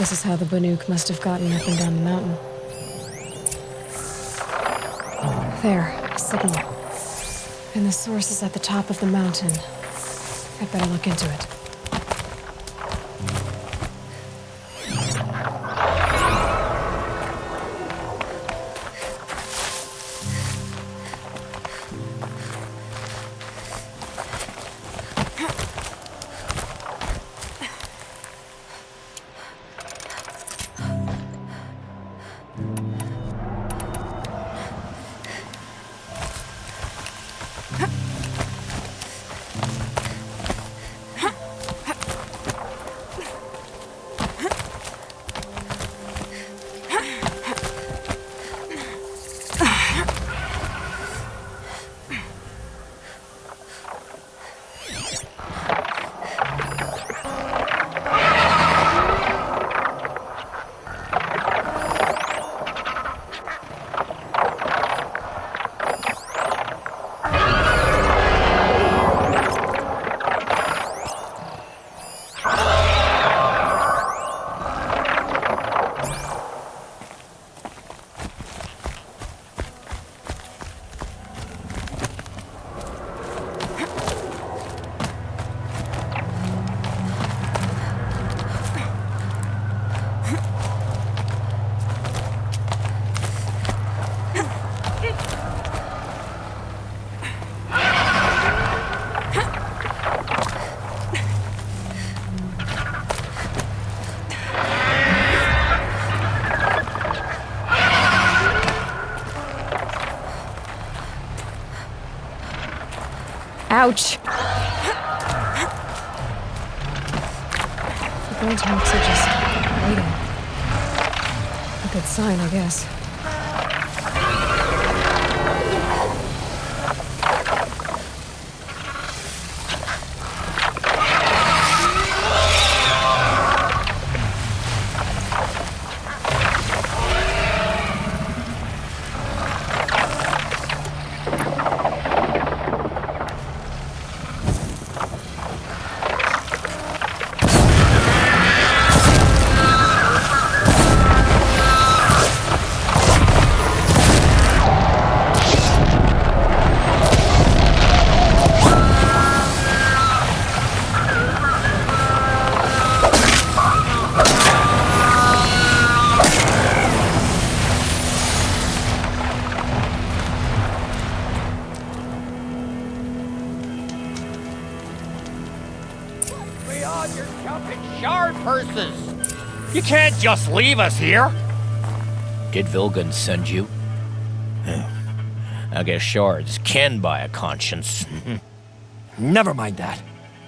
This is how the Banuk must have gotten up and down the mountain. There, a signal. And the source is at the top of the mountain. I'd better look into it. Ouch! The burn tanks are just waiting. A good sign, I guess. You can't just leave us here! Did Vilgan send you? I guess shards can buy a conscience. Never mind that.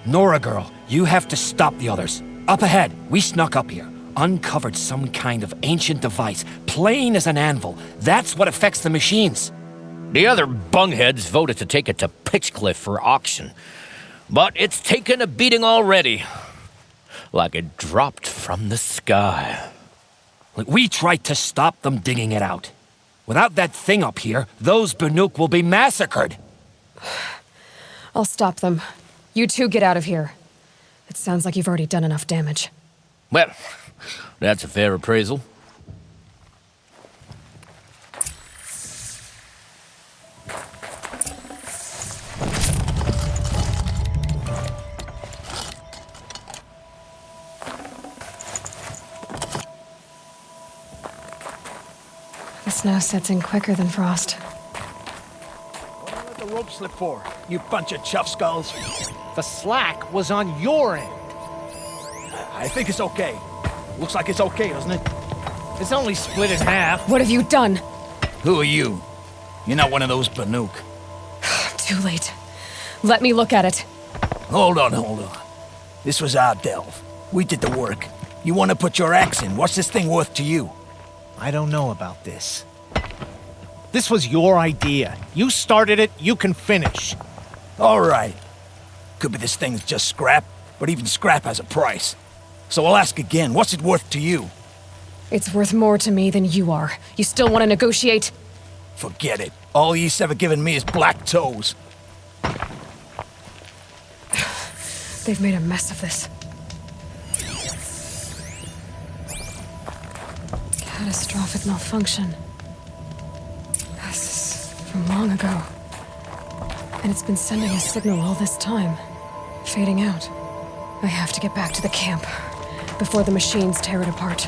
Nora girl, you have to stop the others. Up ahead, we snuck up here. Uncovered some kind of ancient device, plain as an anvil. That's what affects the machines. The other bungheads voted to take it to Pitchcliff for auction. But it's taken a beating already. Like it dropped from the sky. We tried to stop them digging it out. Without that thing up here, those Banuk will be massacred. I'll stop them. You two get out of here. It sounds like you've already done enough damage. Well, that's a fair appraisal. The snow sets in quicker than frost. What did I let the rope slip for, you bunch of chuff skulls? The slack was on your end. I think it's okay. Looks like it's okay, doesn't it? It's only split in half. What have you done? Who are you? You're not one of those Banuk. Too late. Let me look at it. Hold on. This was our delve. We did the work. You want to put your axe in? What's this thing worth to you? I don't know about this. This was your idea. You started it, you can finish. All right. Could be this thing's just scrap, but even scrap has a price. So I'll ask again, what's it worth to you? It's worth more to me than you are. You still want to negotiate? Forget it. All you've ever given me is black toes. They've made a mess of this. Catastrophic malfunction. This is from long ago. And it's been sending a signal all this time, fading out. I have to get back to the camp before the machines tear it apart.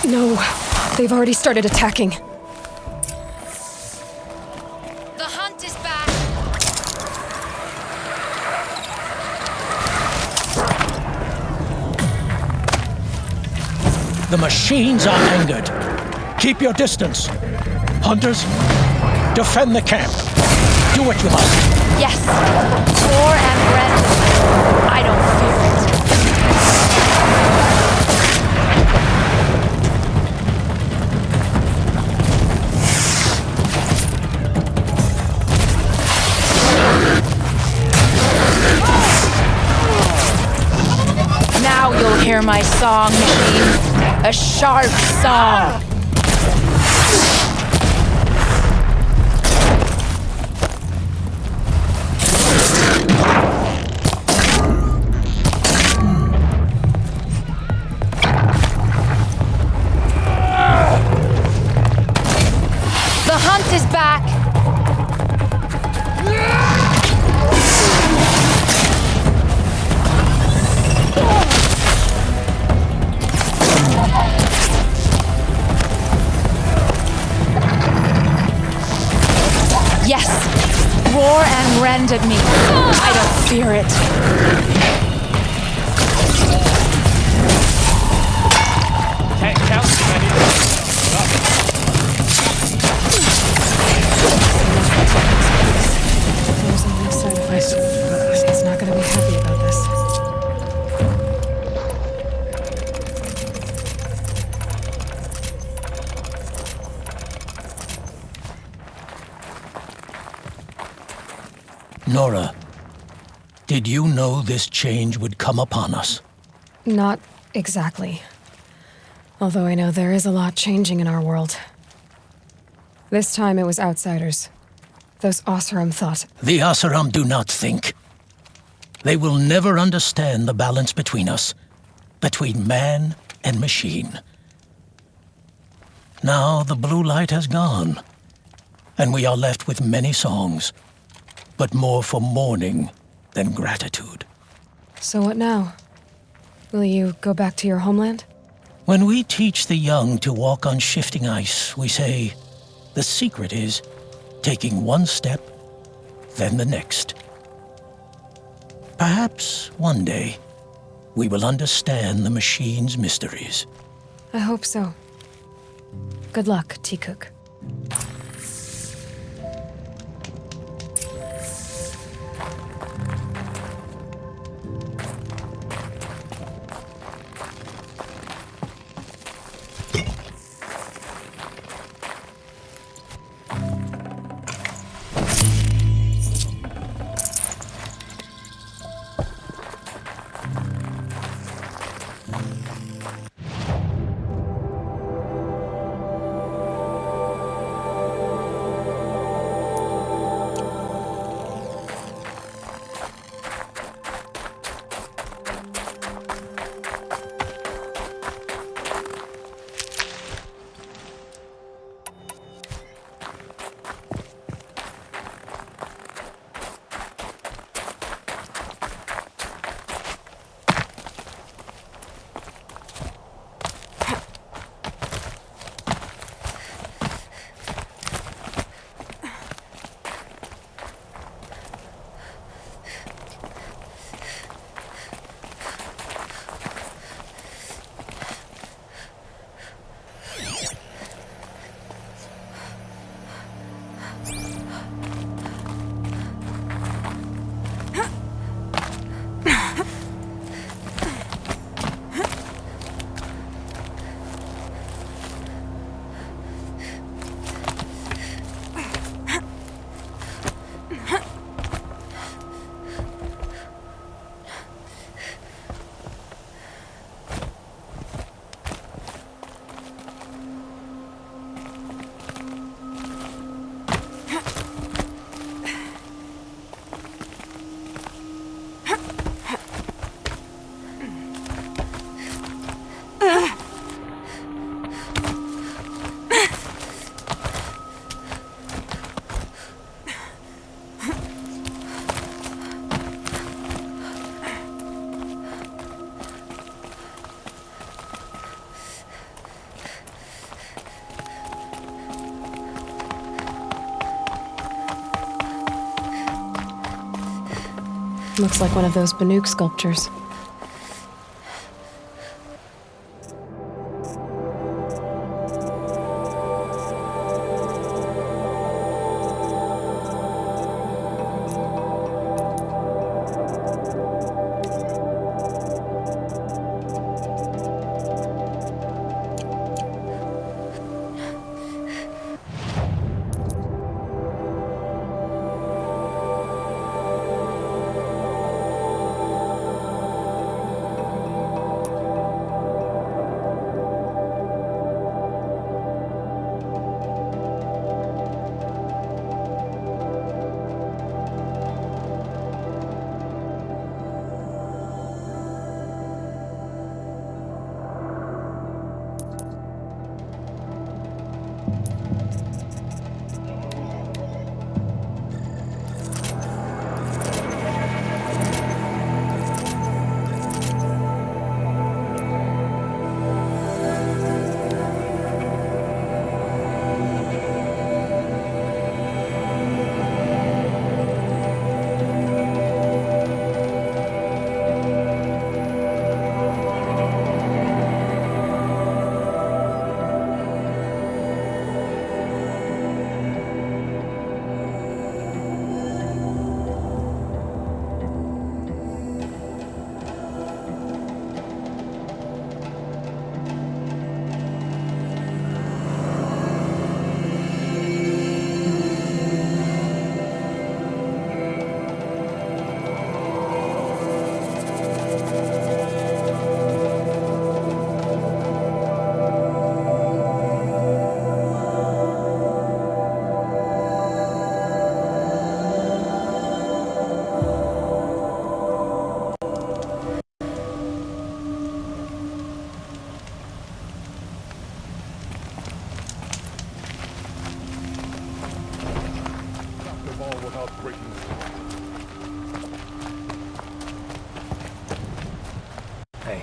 No, they've already started attacking. The hunt is back! The machines are angered. Keep your distance. Hunters, defend the camp. Do what you must. Yes! War and rend. I don't fear it. Now you'll hear my song, machine. A sharp song. The hunt is back. Yes, roar and rend at me. I don't fear it. There's a new side effect. He's not gonna be happy about this. Nora, did you know this change would come upon us? Not exactly. Although I know there is a lot changing in our world. This time it was outsiders. Those Oseram thought. The Oseram do not think. They will never understand the balance between us, between man and machine. Now the blue light has gone, and we are left with many songs, but more for mourning than gratitude. So what now? Will you go back to your homeland? When we teach the young to walk on shifting ice, we say, the secret is taking one step, then the next. Perhaps one day, we will understand the machine's mysteries. I hope so. Good luck, T-Cook. Looks like one of those Banuk sculptures. Hey.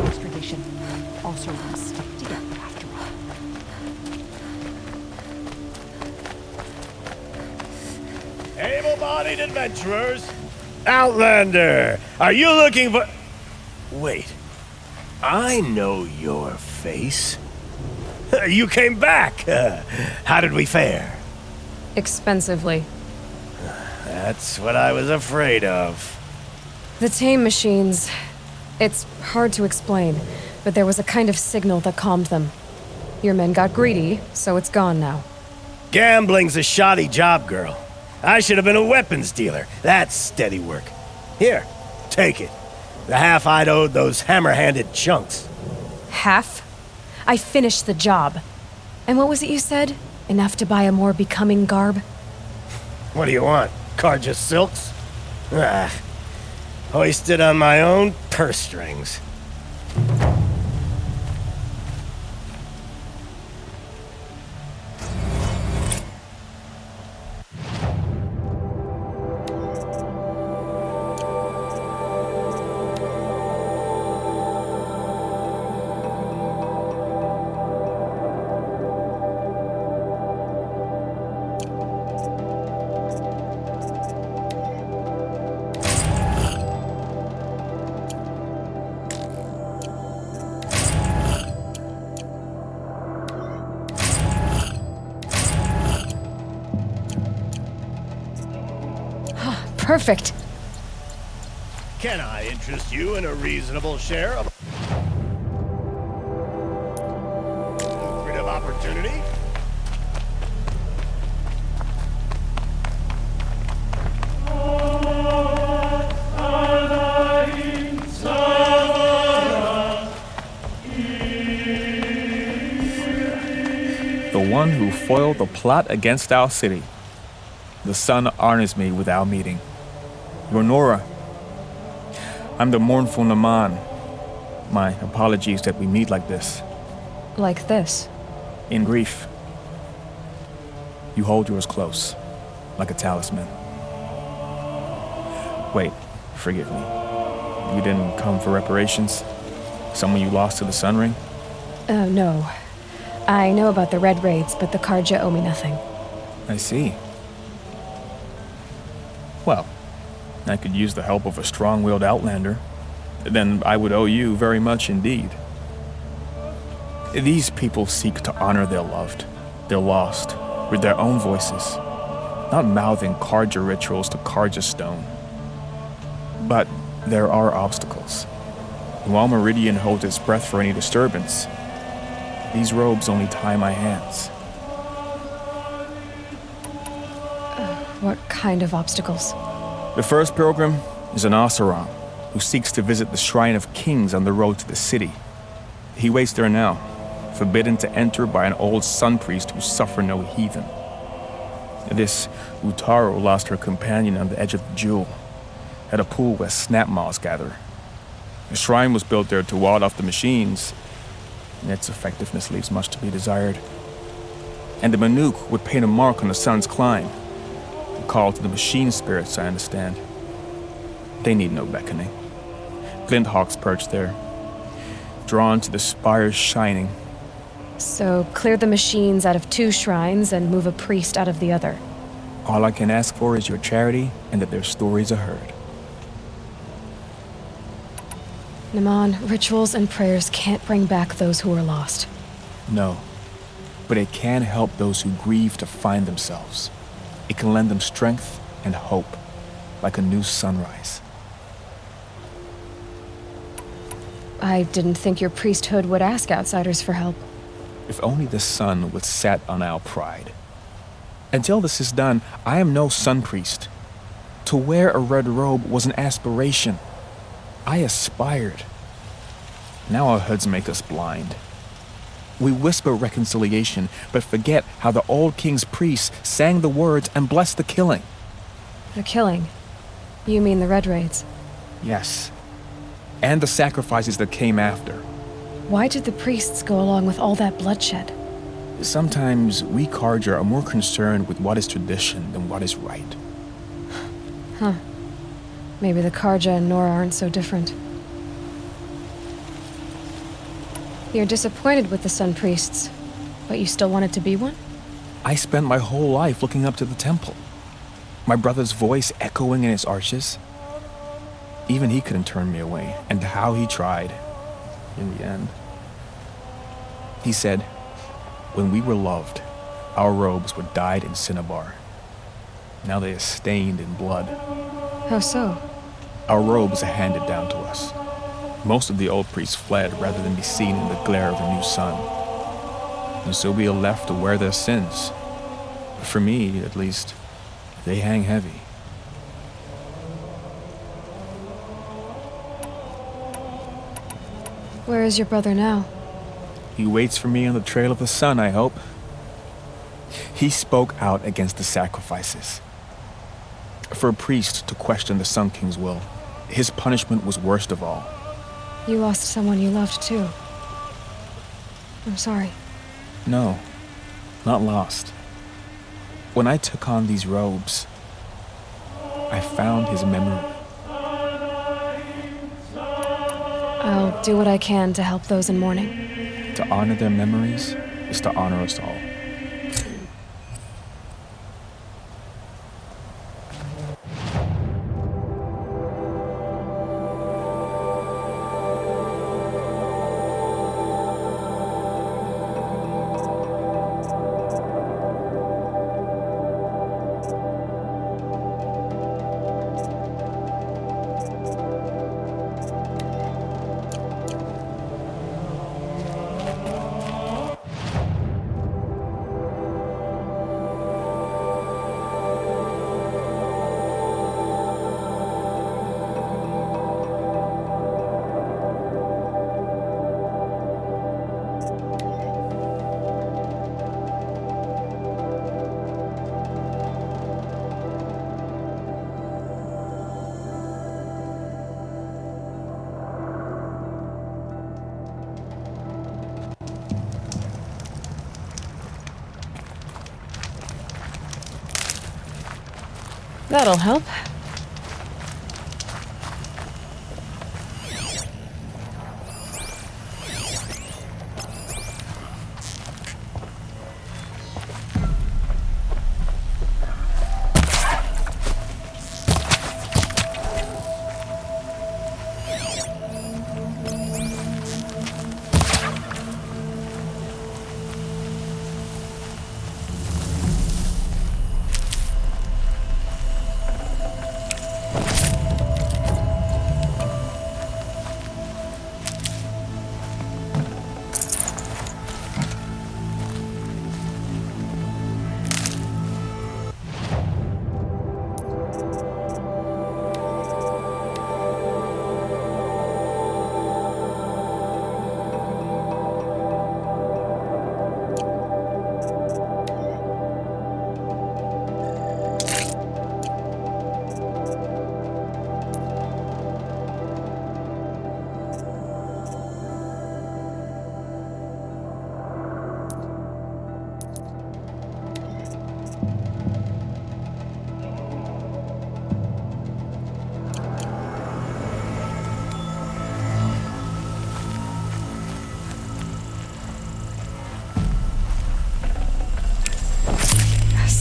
This tradition also runs stick together after all. Able-bodied adventurers! Outlander! Are you looking for... Wait. I know your face. You came back! How did we fare? Expensively. That's what I was afraid of. The tame machines. It's hard to explain, but there was a kind of signal that calmed them. Your men got greedy, so it's gone now. Gambling's a shoddy job, girl. I should have been a weapons dealer. That's steady work. Here, take it. The half I'd owed those hammer-handed chunks. Half? I finished the job. And what was it you said? Enough to buy a more becoming garb? What do you want? Carja silks? Ah, hoisted on my own purse strings. Perfect. Can I interest you in a reasonable share of lucrative opportunity? The one who foiled the plot against our city. The sun honors me with our meeting. Ronora, I'm the mournful Naman. My apologies that we meet like this. Like this. In grief. You hold yours close, like a talisman. Wait, forgive me. You didn't come for reparations? Someone you lost to the Sun Ring? No. I know about the Red Raids, but the Karja owe me nothing. I see. Well, I could use the help of a strong-willed outlander. Then I would owe you very much indeed. These people seek to honor their loved, their lost, with their own voices, not mouthing Karja rituals to Karja stone. But there are obstacles. While Meridian holds its breath for any disturbance, these robes only tie my hands. What kind of obstacles? The first pilgrim is an Oseram who seeks to visit the Shrine of Kings on the road to the city. He waits there now, forbidden to enter by an old sun priest who suffer no heathen. This Utaru lost her companion on the edge of the jewel, at a pool where snap moths gather. The shrine was built there to ward off the machines, and its effectiveness leaves much to be desired. And the Manuk would paint a mark on the sun's climb, a call to the machine spirits, I understand. They need no beckoning. Glint hawks perch there, drawn to the spires shining. So clear the machines out of 2 shrines and move a priest out of the other. All I can ask for is your charity and that their stories are heard. Naman, rituals and prayers can't bring back those who are lost. No, but it can help those who grieve to find themselves. It can lend them strength and hope, like a new sunrise. I didn't think your priesthood would ask outsiders for help. If only the sun would set on our pride. Until this is done, I am no sun priest. To wear a red robe was an aspiration. I aspired. Now our hoods make us blind. We whisper reconciliation, but forget how the old king's priests sang the words and blessed the killing. The killing? You mean the Red Raids? Yes. And the sacrifices that came after. Why did the priests go along with all that bloodshed? Sometimes we Karja are more concerned with what is tradition than what is right. Huh. Maybe the Karja and Nora aren't so different. You're disappointed with the Sun Priests, but you still wanted to be one? I spent my whole life looking up to the temple. My brother's voice echoing in its arches. Even he couldn't turn me away, and how he tried, in the end. He said, when we were loved, our robes were dyed in cinnabar. Now they are stained in blood. How so? Our robes are handed down to us. Most of the old priests fled rather than be seen in the glare of a new sun. And so we are left to wear their sins. For me, at least, they hang heavy. Where is your brother now? He waits for me on the trail of the sun, I hope. He spoke out against the sacrifices. For a priest to question the Sun King's will, his punishment was worst of all. You lost someone you loved, too. I'm sorry. No, not lost. When I took on these robes, I found his memory. I'll do what I can to help those in mourning. To honor their memories is to honor us all. That'll help.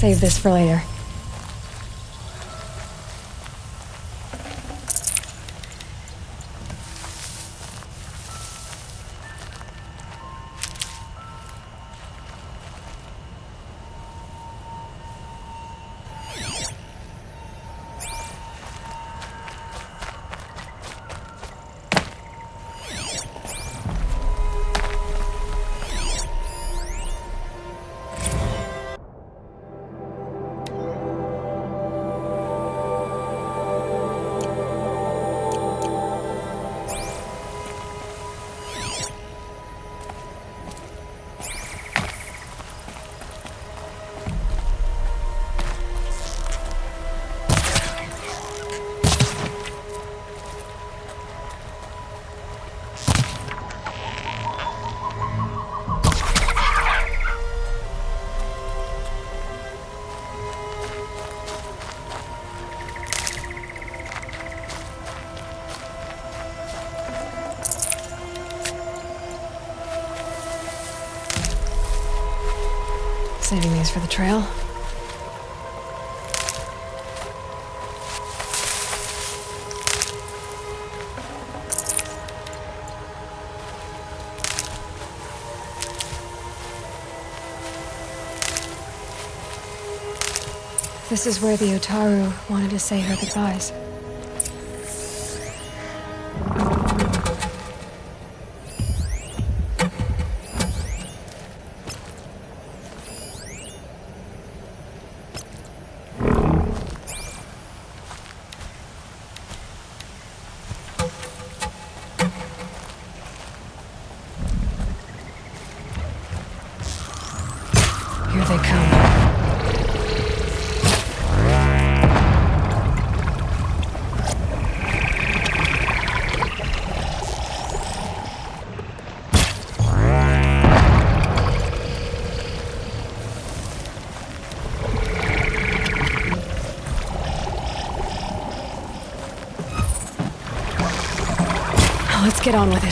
Save this for later. Saving these for the trail. This is where the Otaru wanted to say her goodbyes. Here they come. Let's get on with it.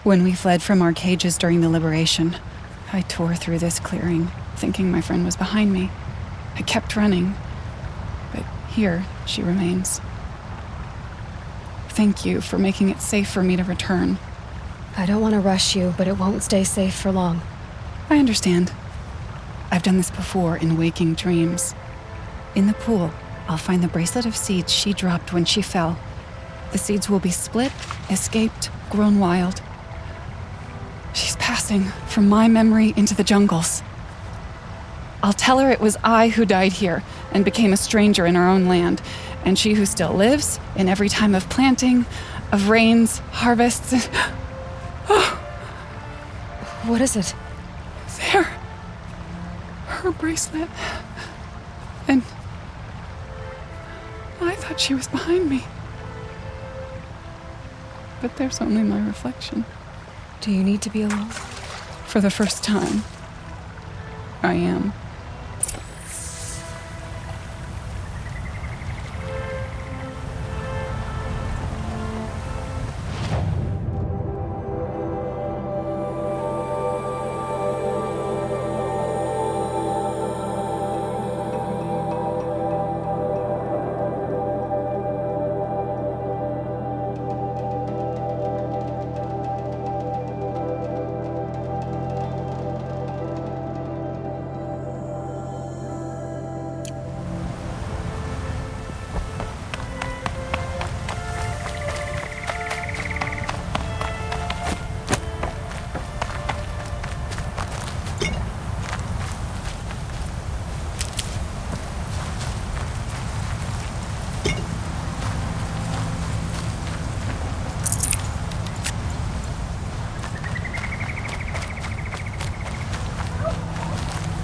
When we fled from our cages during the liberation, I tore through this clearing, thinking my friend was behind me. I kept running, but here she remains. Thank you for making it safe for me to return. I don't want to rush you, but it won't stay safe for long. I understand. I've done this before in waking dreams. In the pool, I'll find the bracelet of seeds she dropped when she fell. The seeds will be split, escaped, grown wild. She's passing from my memory into the jungles. I'll tell her it was I who died here and became a stranger in our own land, and she who still lives in every time of planting, of rains, harvests, and... Oh. What is it? There. Her bracelet. And I thought she was behind me. But there's only my reflection. Do you need to be alone? For the first time, I am.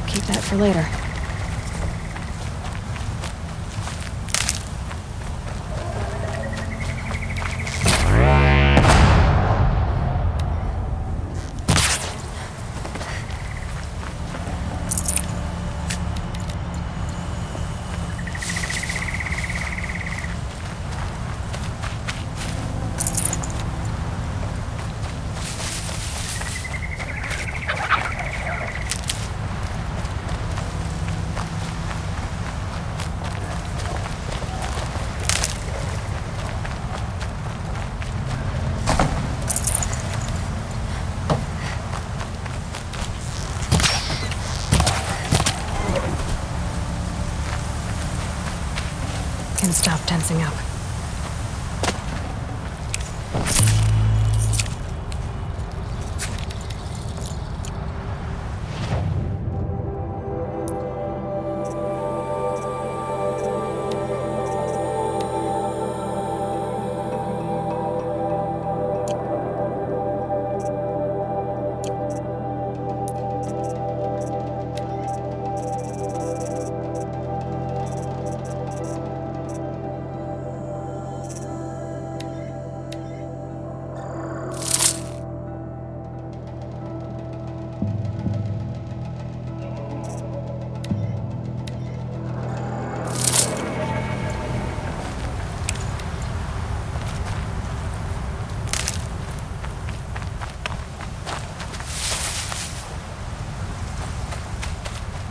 Keep that for later. Can stop tensing up.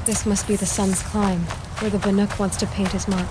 This must be the sun's climb, where the Banuk wants to paint his mark.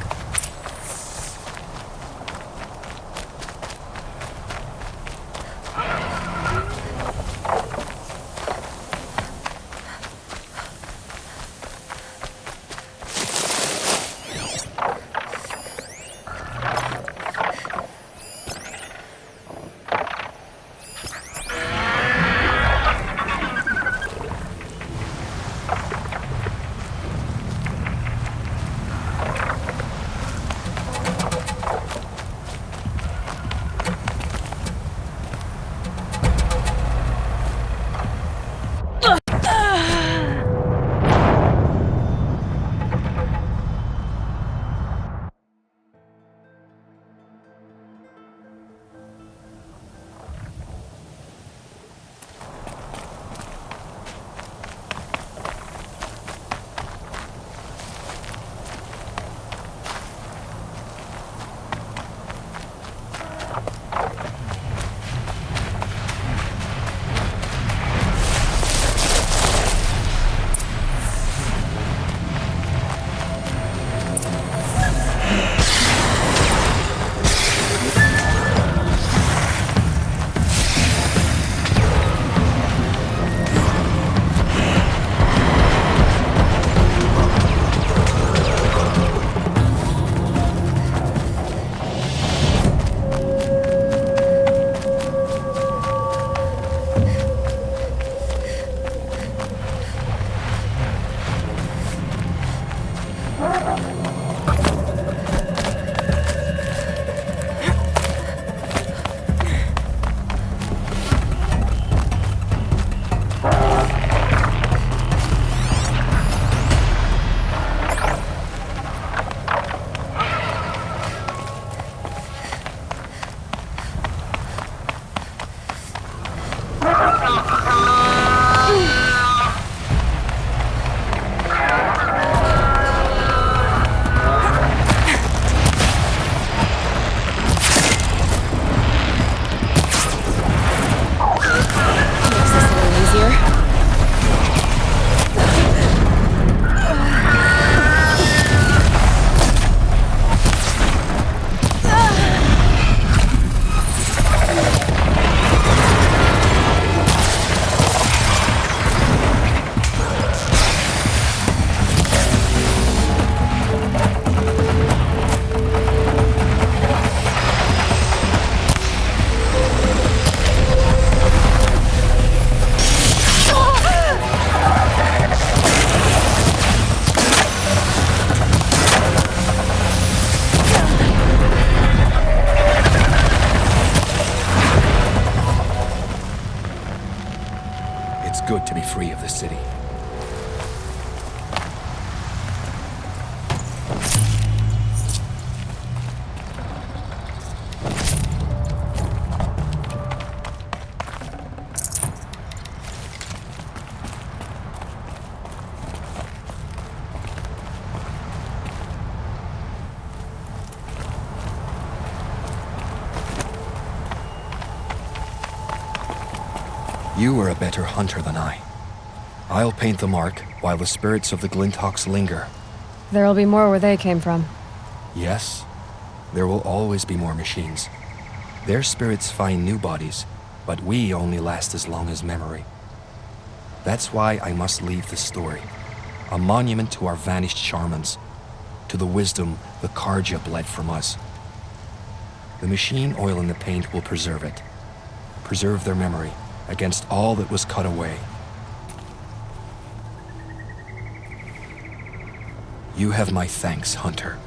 good to be free of the city. You are a better hunter than I. I'll paint the mark while the spirits of the Glinthawks linger. There'll be more where they came from. Yes, there will always be more machines. Their spirits find new bodies, but we only last as long as memory. That's why I must leave this story. A monument to our vanished shamans, to the wisdom the Karja bled from us. The machine oil in the paint will preserve it. Preserve their memory against all that was cut away. You have my thanks, Hunter.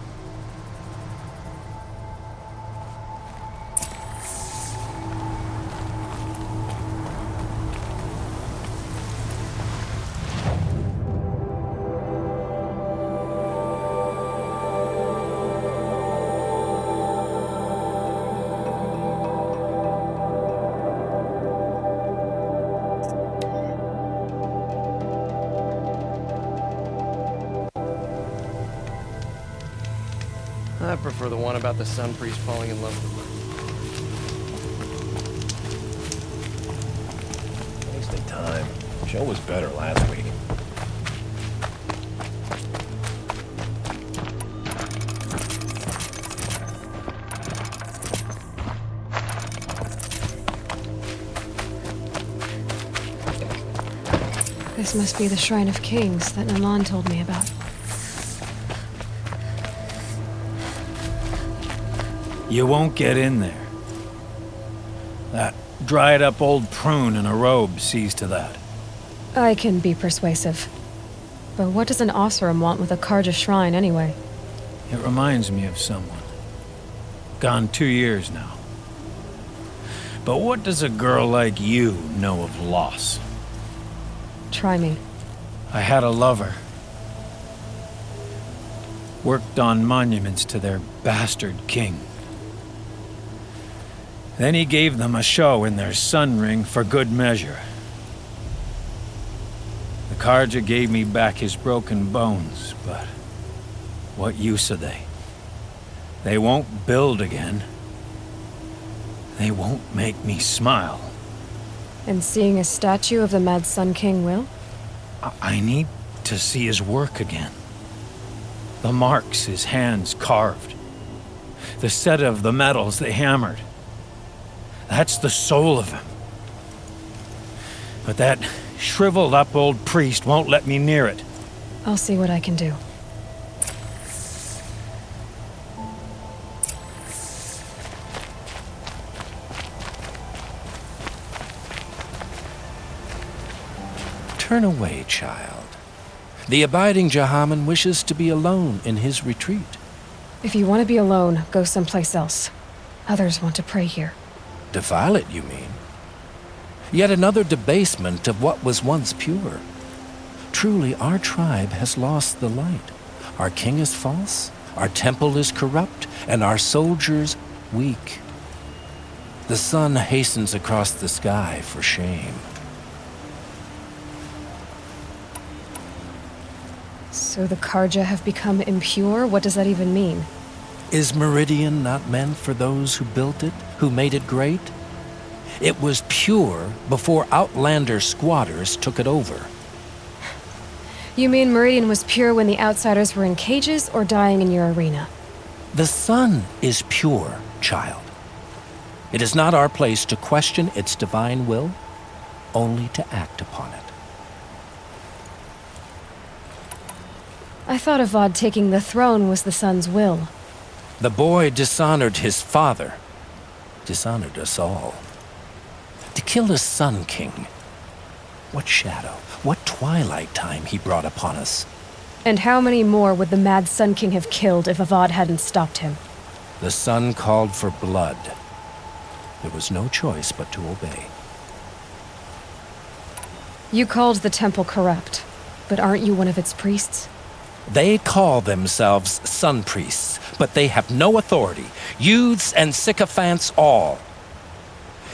I prefer the one about the Sun Priest falling in love with her. Wasting time. Show was better last week. This must be the Shrine of Kings that Naman told me about. You won't get in there. That dried-up old prune in a robe sees to that. I can be persuasive. But what does an Oseram want with a Karja shrine anyway? It reminds me of someone. Gone 2 years now. But what does a girl like you know of loss? Try me. I had a lover. Worked on monuments to their bastard king. Then he gave them a show in their sun ring for good measure. The Karja gave me back his broken bones, but what use are they? They won't build again. They won't make me smile. And seeing a statue of the Mad Sun King will? I need to see his work again. The marks his hands carved. The set of the metals they hammered. That's the soul of him. But that shriveled up old priest won't let me near it. I'll see what I can do. Turn away, child. The abiding Jahaman wishes to be alone in his retreat. If you want to be alone, go someplace else. Others want to pray here. Defile it, you mean? Yet another debasement of what was once pure. Truly, our tribe has lost the light. Our king is false, our temple is corrupt, and our soldiers weak. The sun hastens across the sky for shame. So the Karja have become impure? What does that even mean? Is Meridian not meant for those who built it, who made it great? It was pure before outlander squatters took it over. You mean Meridian was pure when the outsiders were in cages or dying in your arena? The sun is pure, child. It is not our place to question its divine will, only to act upon it. I thought Avad taking the throne was the sun's will. The boy dishonored his father, dishonored us all. To kill his sun king. What shadow, what twilight time he brought upon us. And how many more would the Mad Sun King have killed if Avad hadn't stopped him? The sun called for blood. There was no choice but to obey. You called the temple corrupt, but aren't you one of its priests? They call themselves sun priests, but they have no authority. Youths and sycophants all.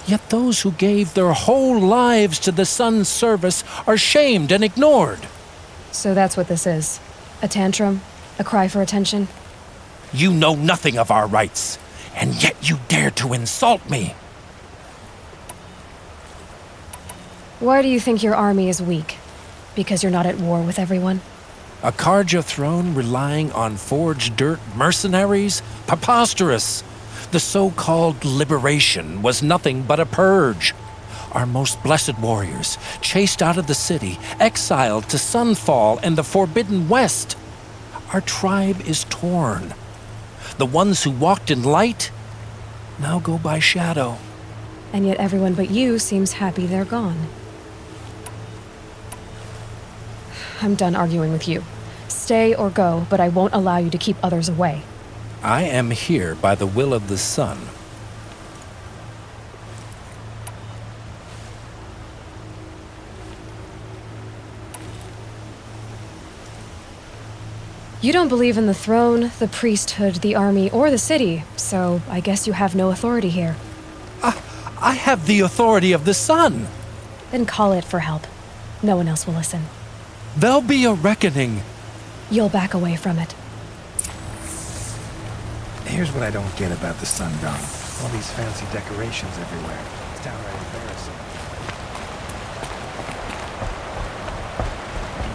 Yet those who gave their whole lives to the sun's service are shamed and ignored. So that's what this is. A tantrum? A cry for attention? You know nothing of our rights, and yet you dare to insult me. Why do you think your army is weak? Because you're not at war with everyone? A Karja throne relying on forged dirt mercenaries? Preposterous! The so-called liberation was nothing but a purge. Our most blessed warriors, chased out of the city, exiled to Sunfall and the Forbidden West. Our tribe is torn. The ones who walked in light now go by shadow. And yet everyone but you seems happy they're gone. I'm done arguing with you. Stay or go, but I won't allow you to keep others away. I am here by the will of the sun. You don't believe in the throne, the priesthood, the army, or the city, so I guess you have no authority here. I have the authority of the sun. Then call it for help. No one else will listen. There'll be a reckoning. You'll back away from it. Here's what I don't get about the Sundome. All these fancy decorations everywhere. It's downright embarrassing.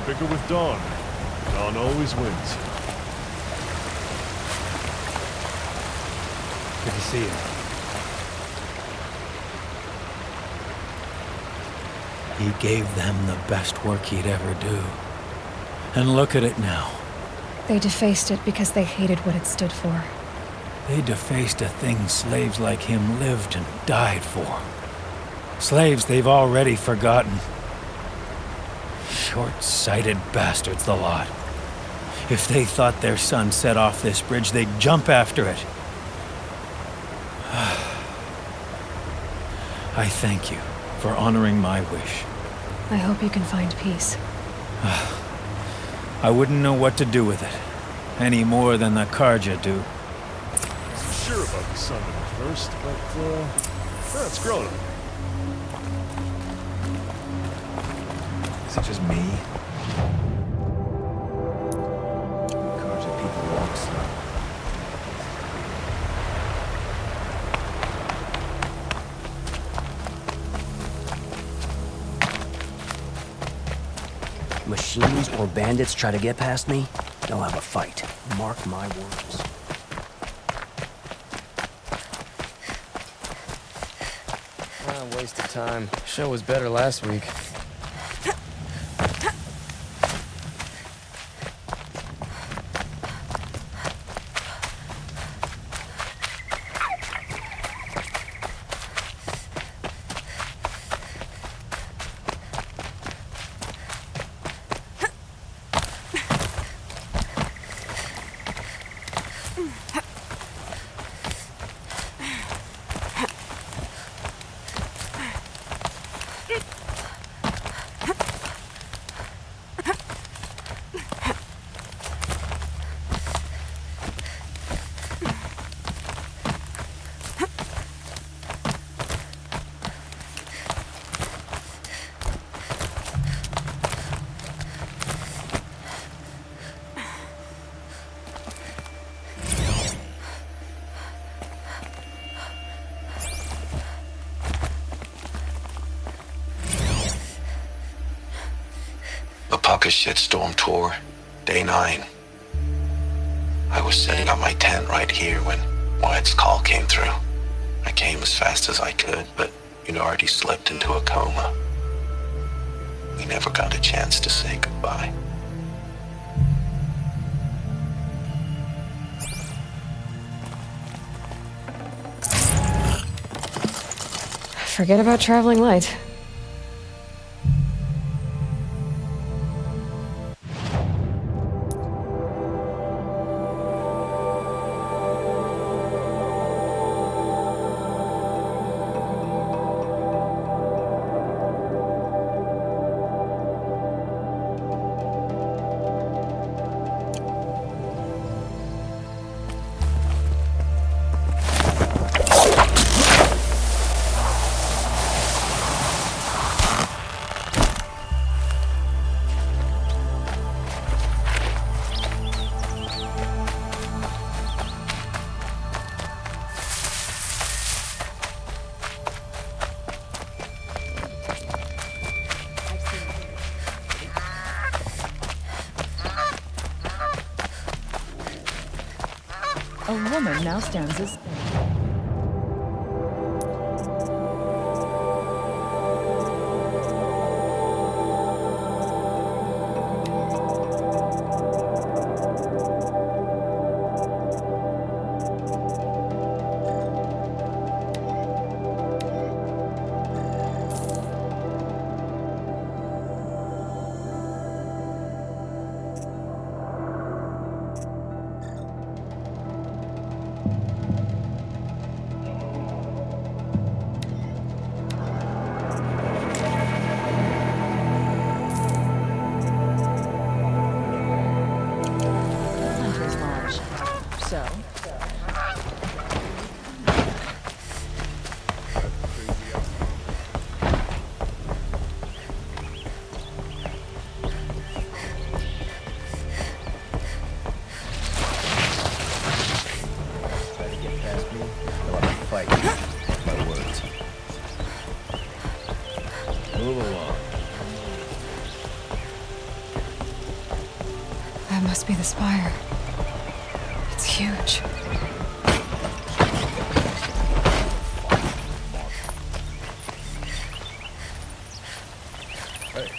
Bigger with Dawn. Dawn always wins. Good to see you. He gave them the best work he'd ever do. And look at it now. They defaced it because they hated what it stood for. They defaced a thing slaves like him lived and died for. Slaves they've already forgotten. Short-sighted bastards, the lot. If they thought their son set off this bridge, they'd jump after it. I thank you for honoring my wish. I hope you can find peace. I wouldn't know what to do with it, any more than the Karja do. Wasn't sure about the sun at first, but it's grown on me. Is it just me? Karja people walk slow. Machines or bandits try to get past me, they'll have a fight. Mark my words. Waste of time. Show was better last week. Pucka shitstorm tour, day 9. I was setting up my tent right here when Wyatt's call came through. I came as fast as I could, but you'd already slipped into a coma. We never got a chance to say goodbye. Forget about traveling light. A woman now stands as... So, try to get past me, they'll have a fight. My words. Move along. That must be the spire. It's huge. Hey.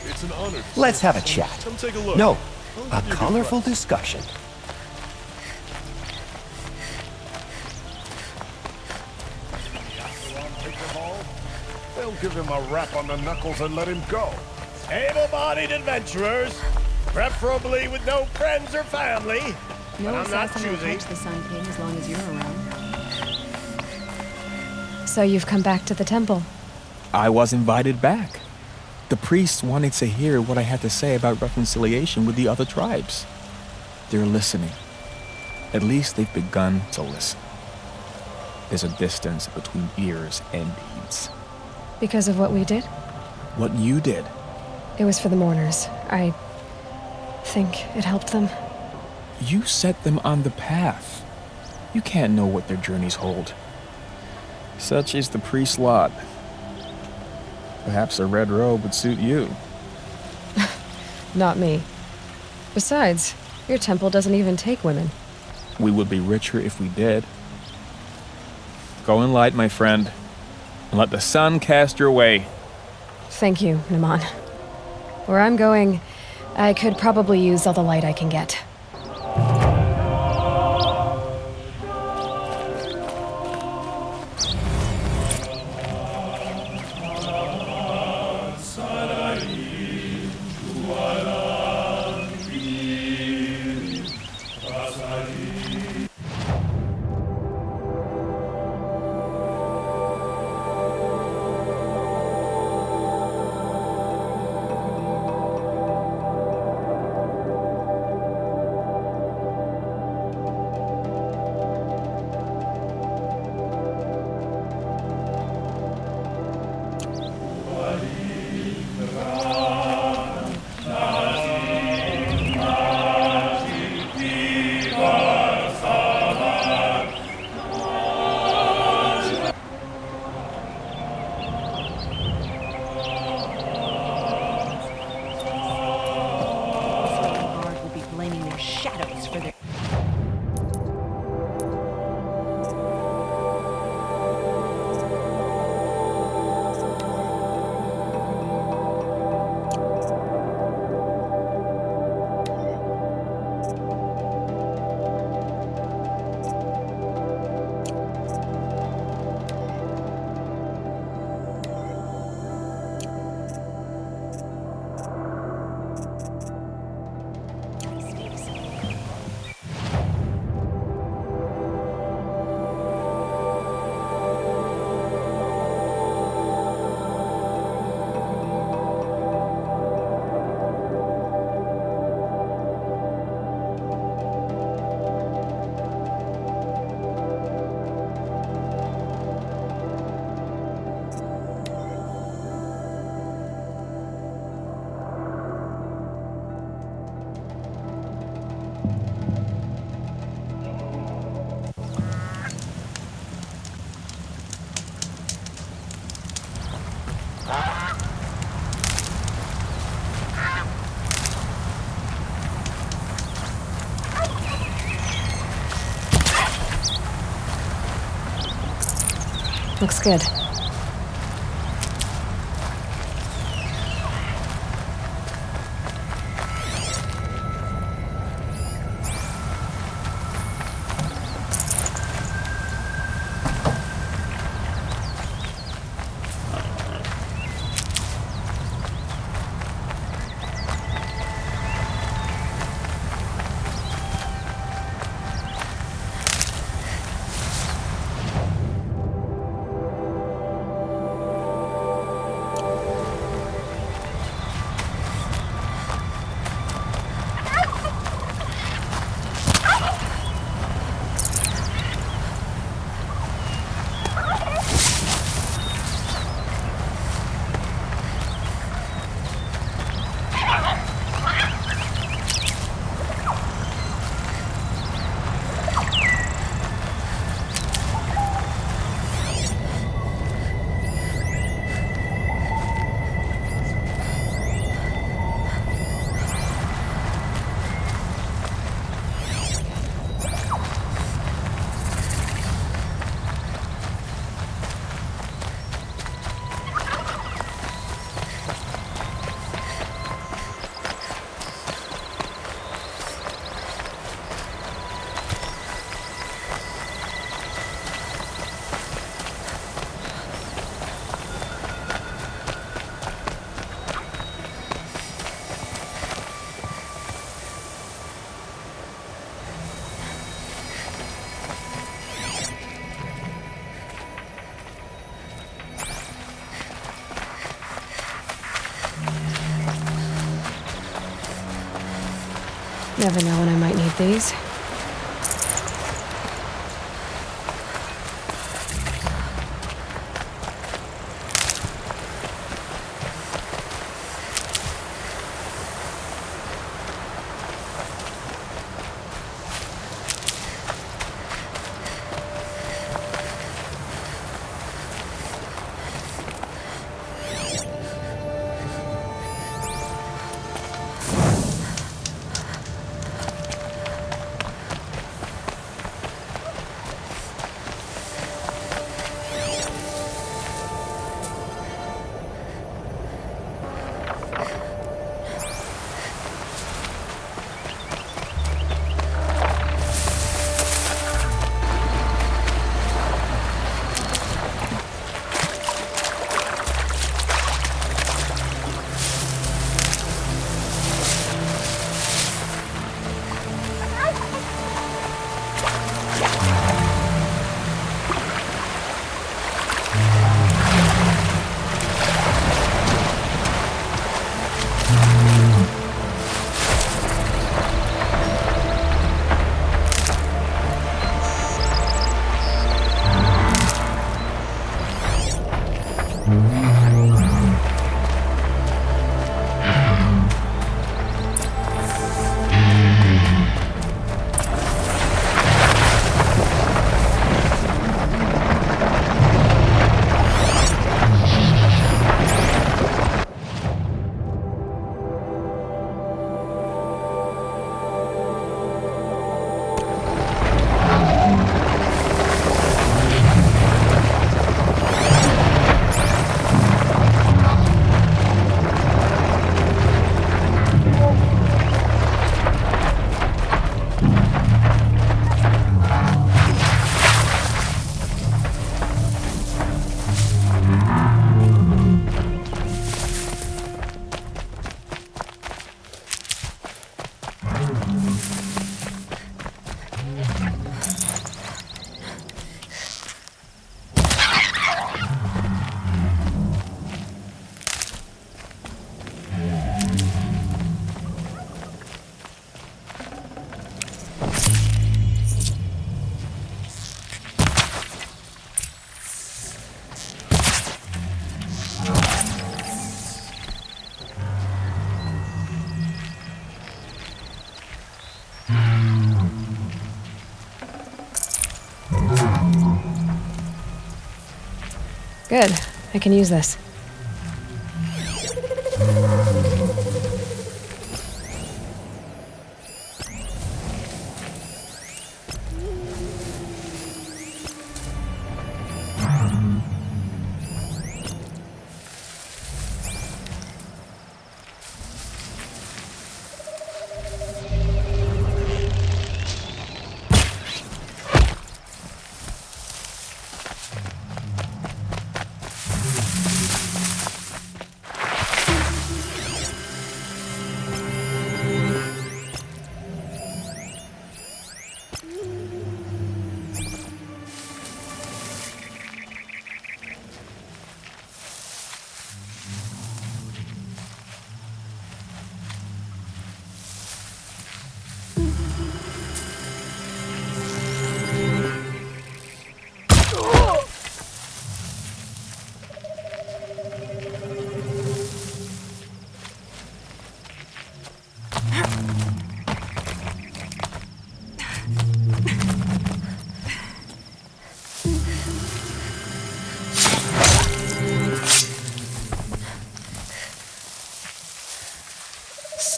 It's an honor. Let's have a chat. Come take a look. No, I'll a give you colorful advice. discussion. They'll give him a rap on the knuckles and let him go. Able-bodied adventurers, preferably with no friends or family. No but I'm not assassin will choosy. touch the Sun King as long as you're around. So you've come back to the temple. I was invited back. The priests wanted to hear what I had to say about reconciliation with the other tribes. They're listening. At least they've begun to listen. There's a distance between ears and deeds. Because of what we did? What you did. It was for the mourners. I think it helped them. You set them on the path. You can't know what their journeys hold. Such is the priest's lot. Perhaps a red robe would suit you. Not me. Besides, your temple doesn't even take women. We would be richer if we did. Go in light, my friend, and let the sun cast your way. Thank you, Naman. Where I'm going, I could probably use all the light I can get. Looks good. Never know when I might need these. Good. I can use this.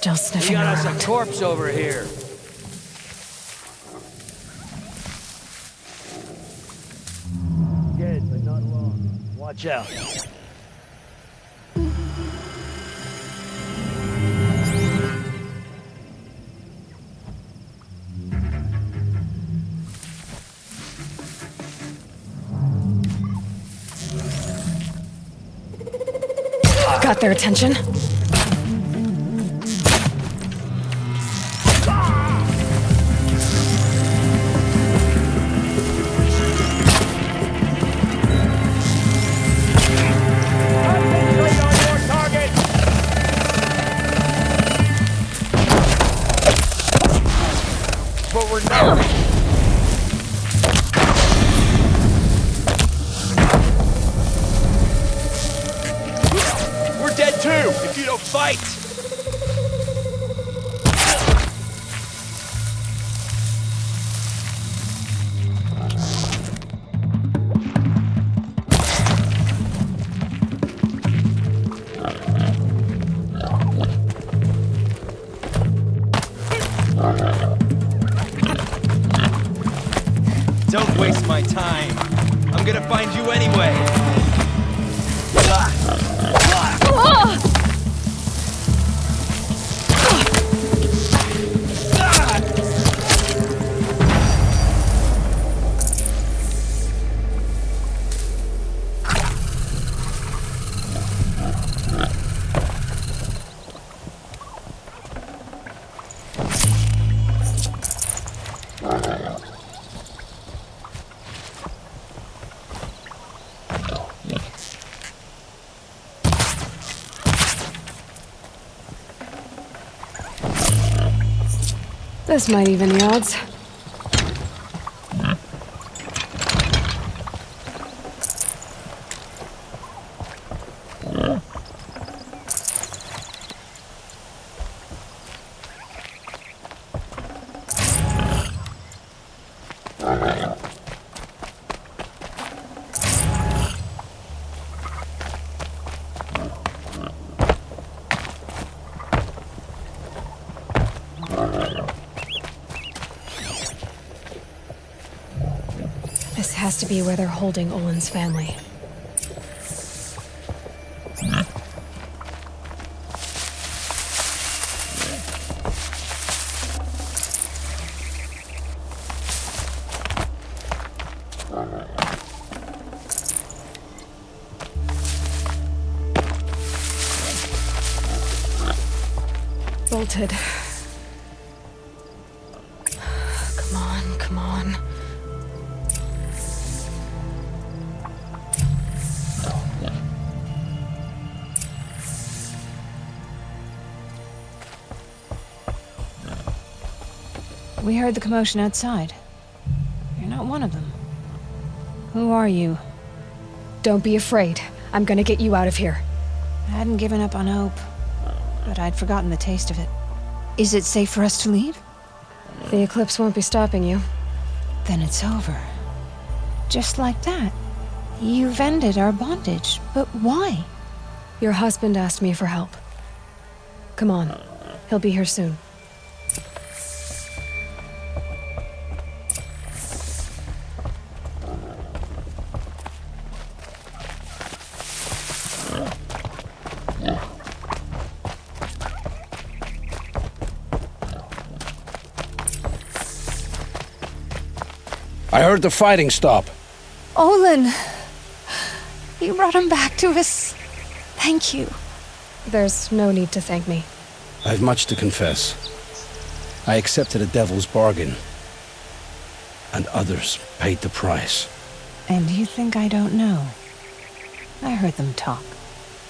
still We sniffing got us around. a corpse over here. Dead, but not long. Watch out. Got their attention. But we're not. We're dead too, if you don't fight! Don't waste my time. I'm gonna find you anyway. This might even the odds. This has to be where they're holding Olin's family. Bolted. Come on, come on. We heard the commotion outside. You're not one of them. Who are you? Don't be afraid. I'm gonna get you out of here. I hadn't given up on hope, but I'd forgotten the taste of it. Is it safe for us to leave? The eclipse won't be stopping you. Then it's over. Just like that. You've ended our bondage, but why? Your husband asked me for help. Come on. He'll be here soon. I heard the fighting stop. Olin! You brought him back to us. Thank you. There's no need to thank me. I've much to confess. I accepted a devil's bargain, and others paid the price. And you think I don't know? I heard them talk.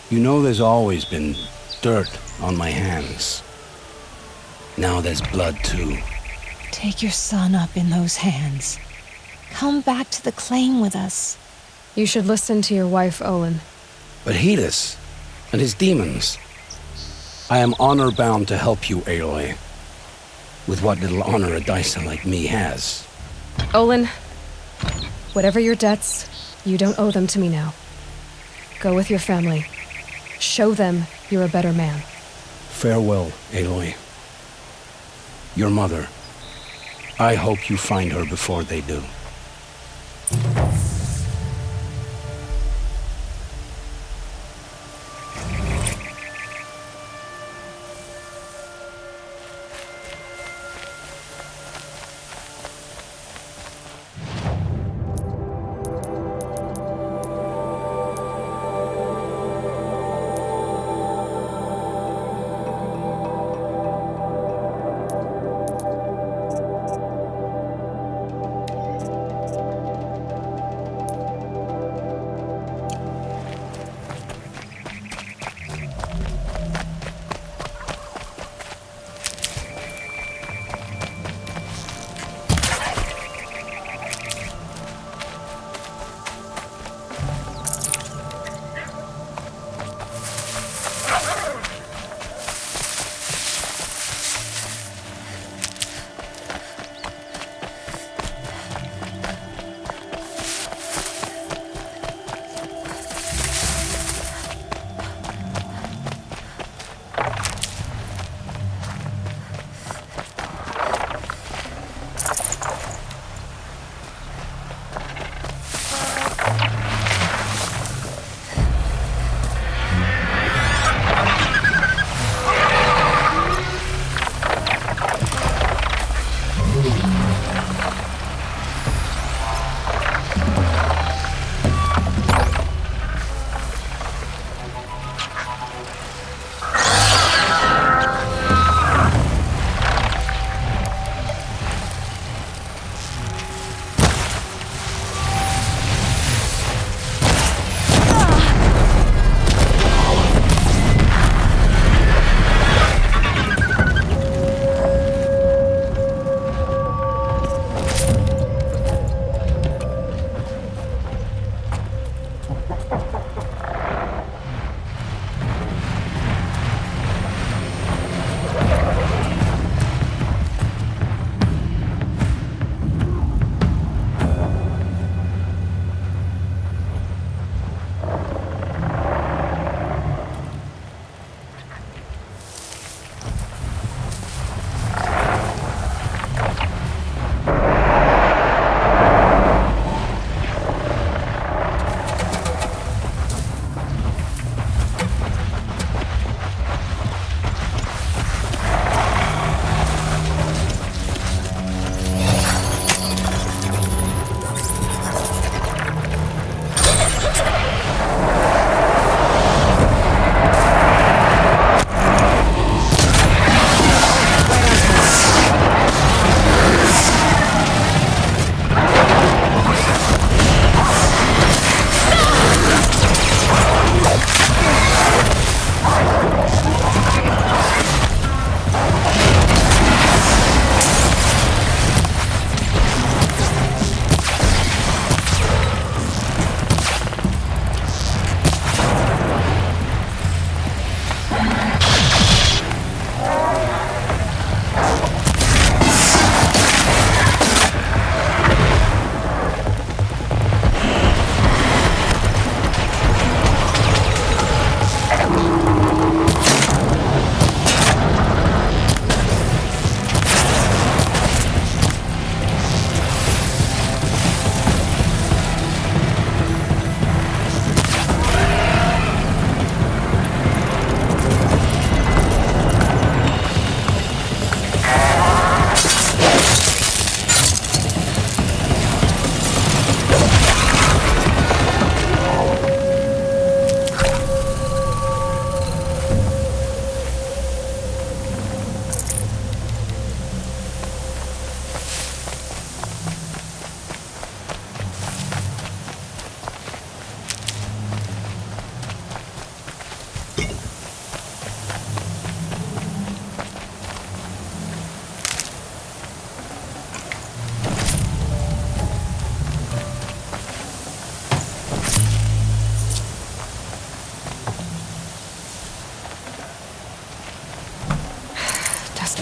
You know there's always been dirt on my hands. Now there's blood too. Take your son up in those hands. Come back to the claim with us. You should listen to your wife, Olin. But Helis and his demons. I am honor-bound to help you, Aloy. With what little honor a dicer like me has. Olin, whatever your debts, you don't owe them to me now. Go with your family. Show them you're a better man. Farewell, Aloy. Your mother. I hope you find her before they do.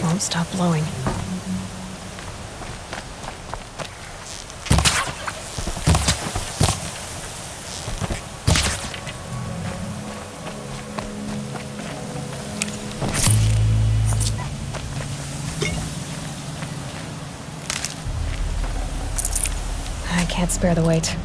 Won't stop blowing. can't spare the weight.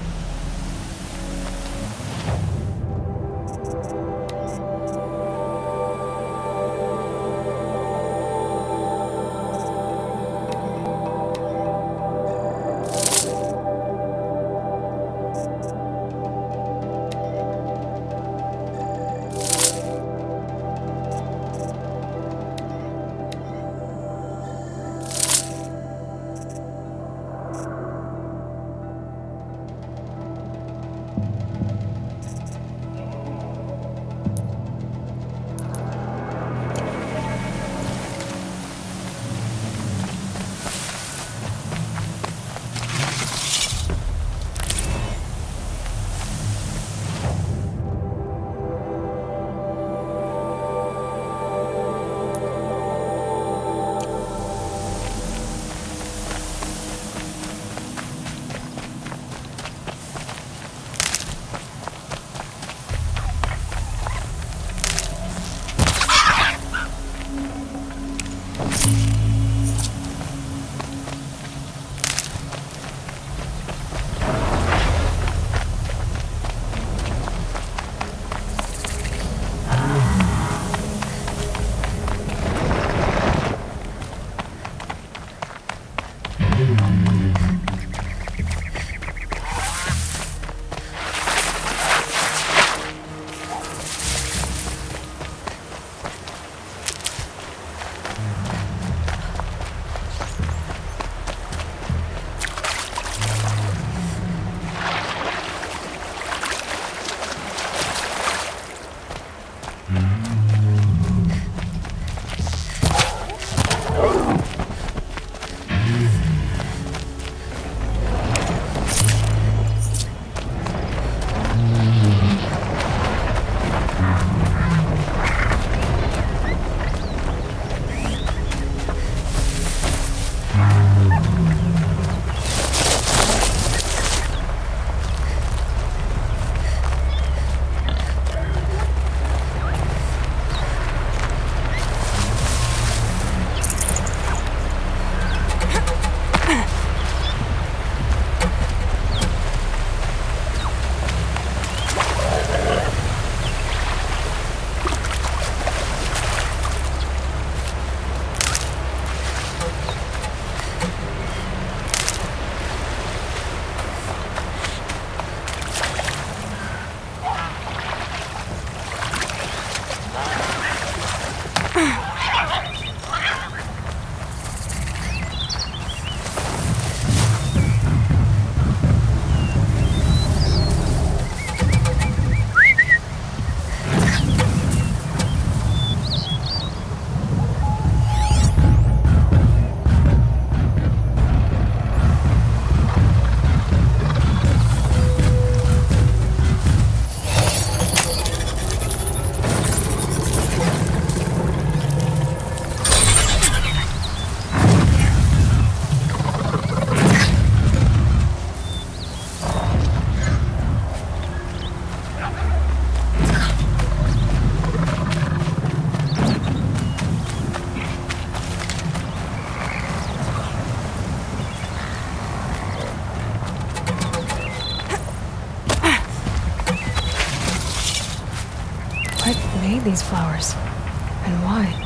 These flowers, and why?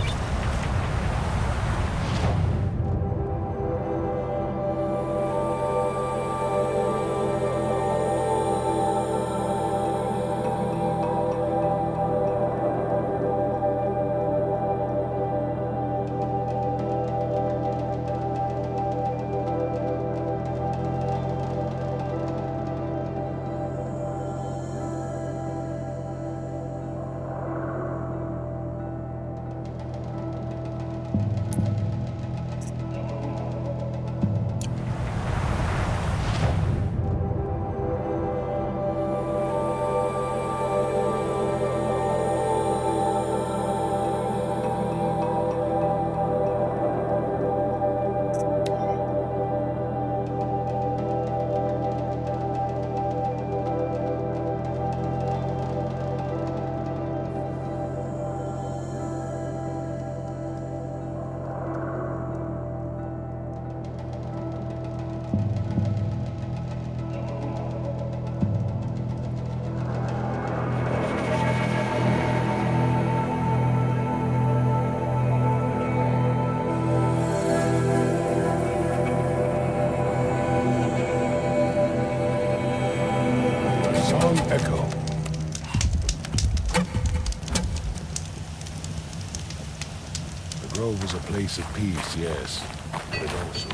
Grove was a place of peace, yes. But it also...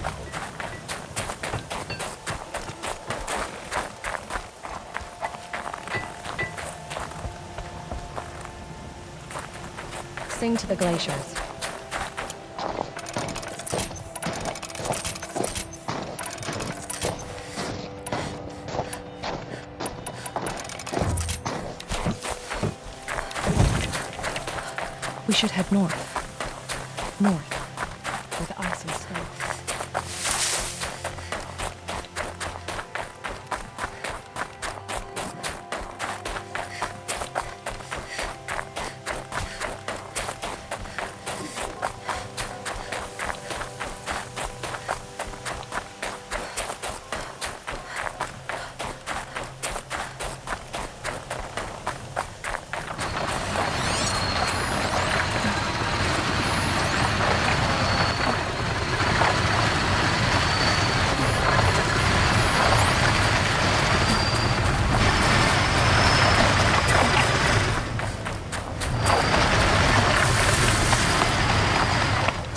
Sing to the glaciers. We should head north. North, where the ice and snow.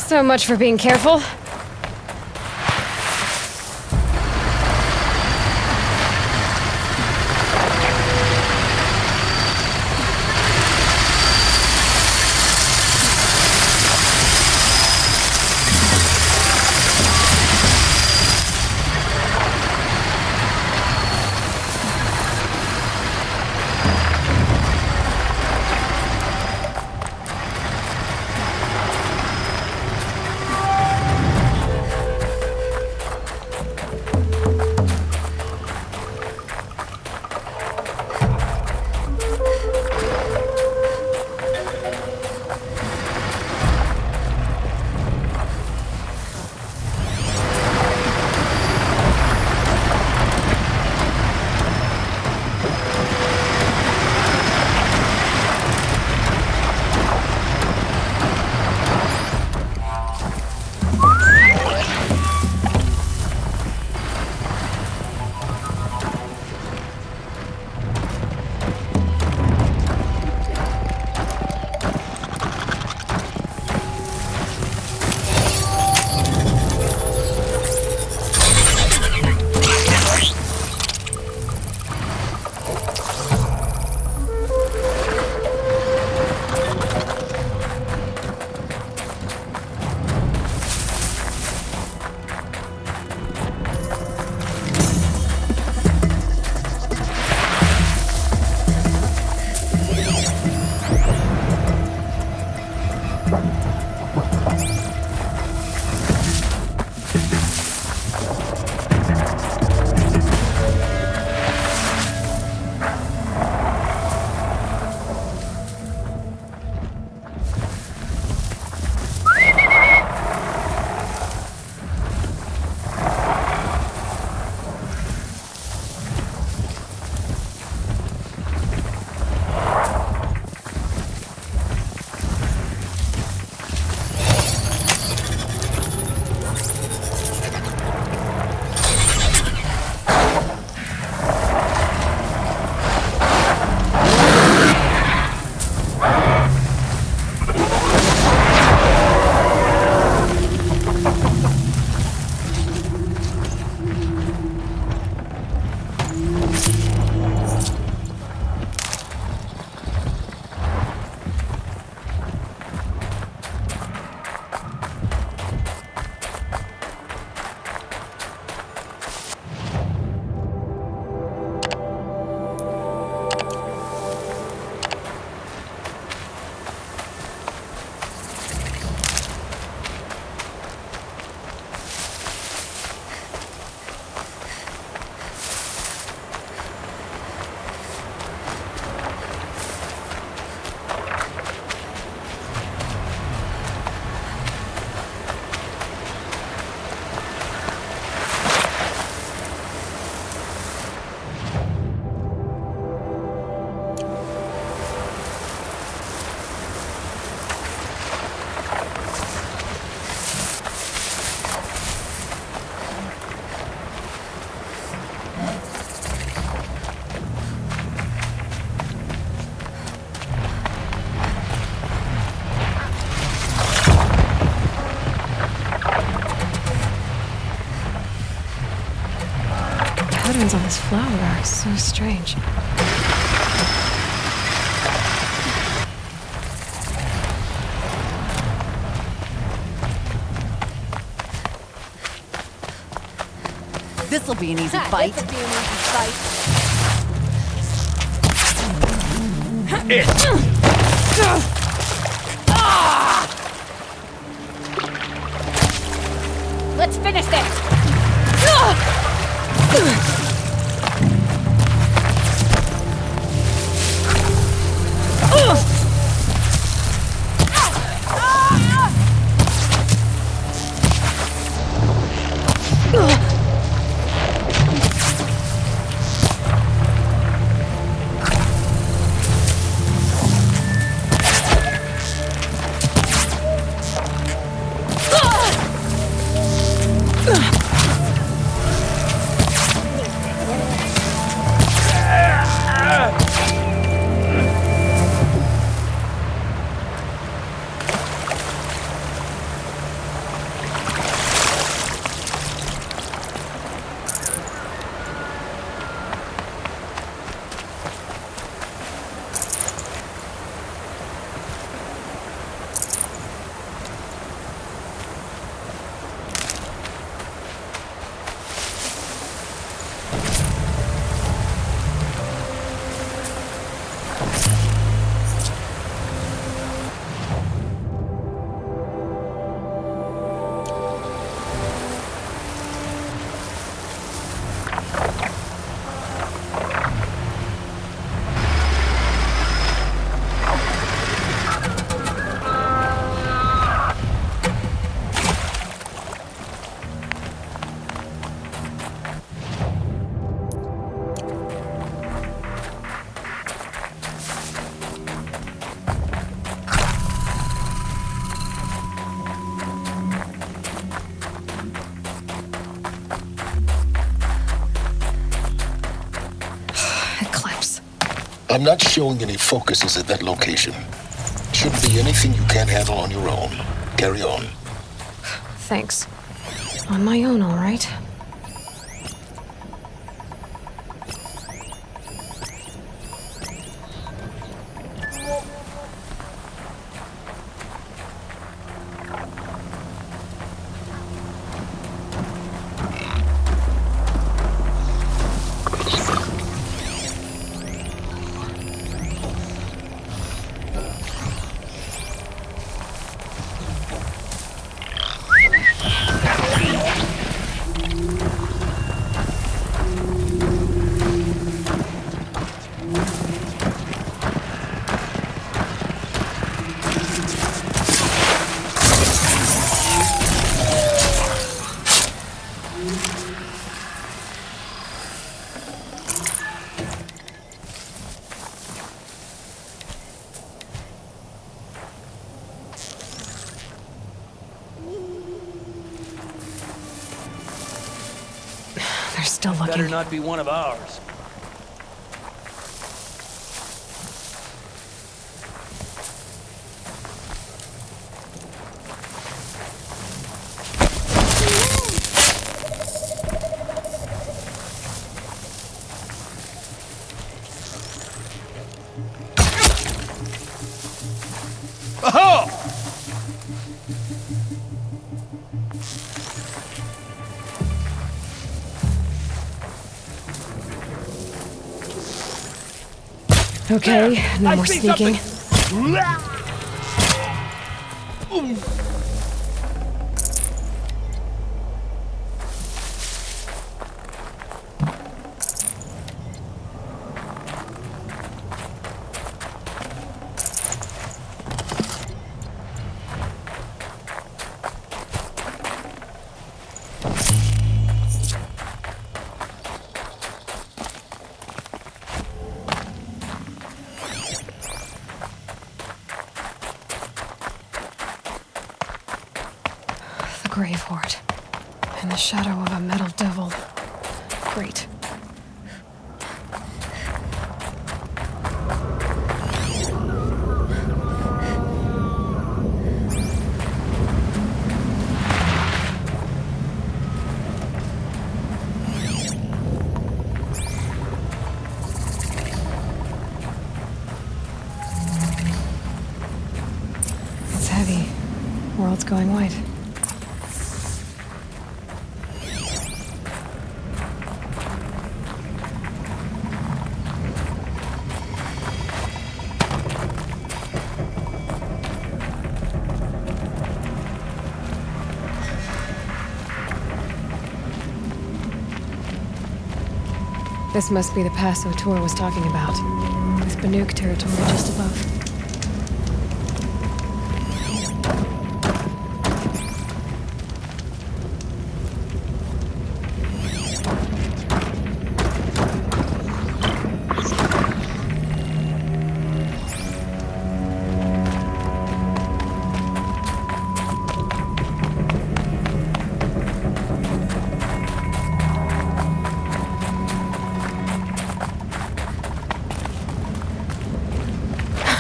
So much for being careful. patterns on this flower are so strange. This'll be an easy fight. Let's finish this! I'm not showing any focuses at that location. Shouldn't be anything you can't handle on your own. Carry on. Thanks. On my own, all right. They're still looking. Better not be one of ours. Okay, no more sneaking. Grave hoard. In the shadow of a metal devil. Great. world's going white. This must be the pass O'Tor was talking about, with Banuk territory just above.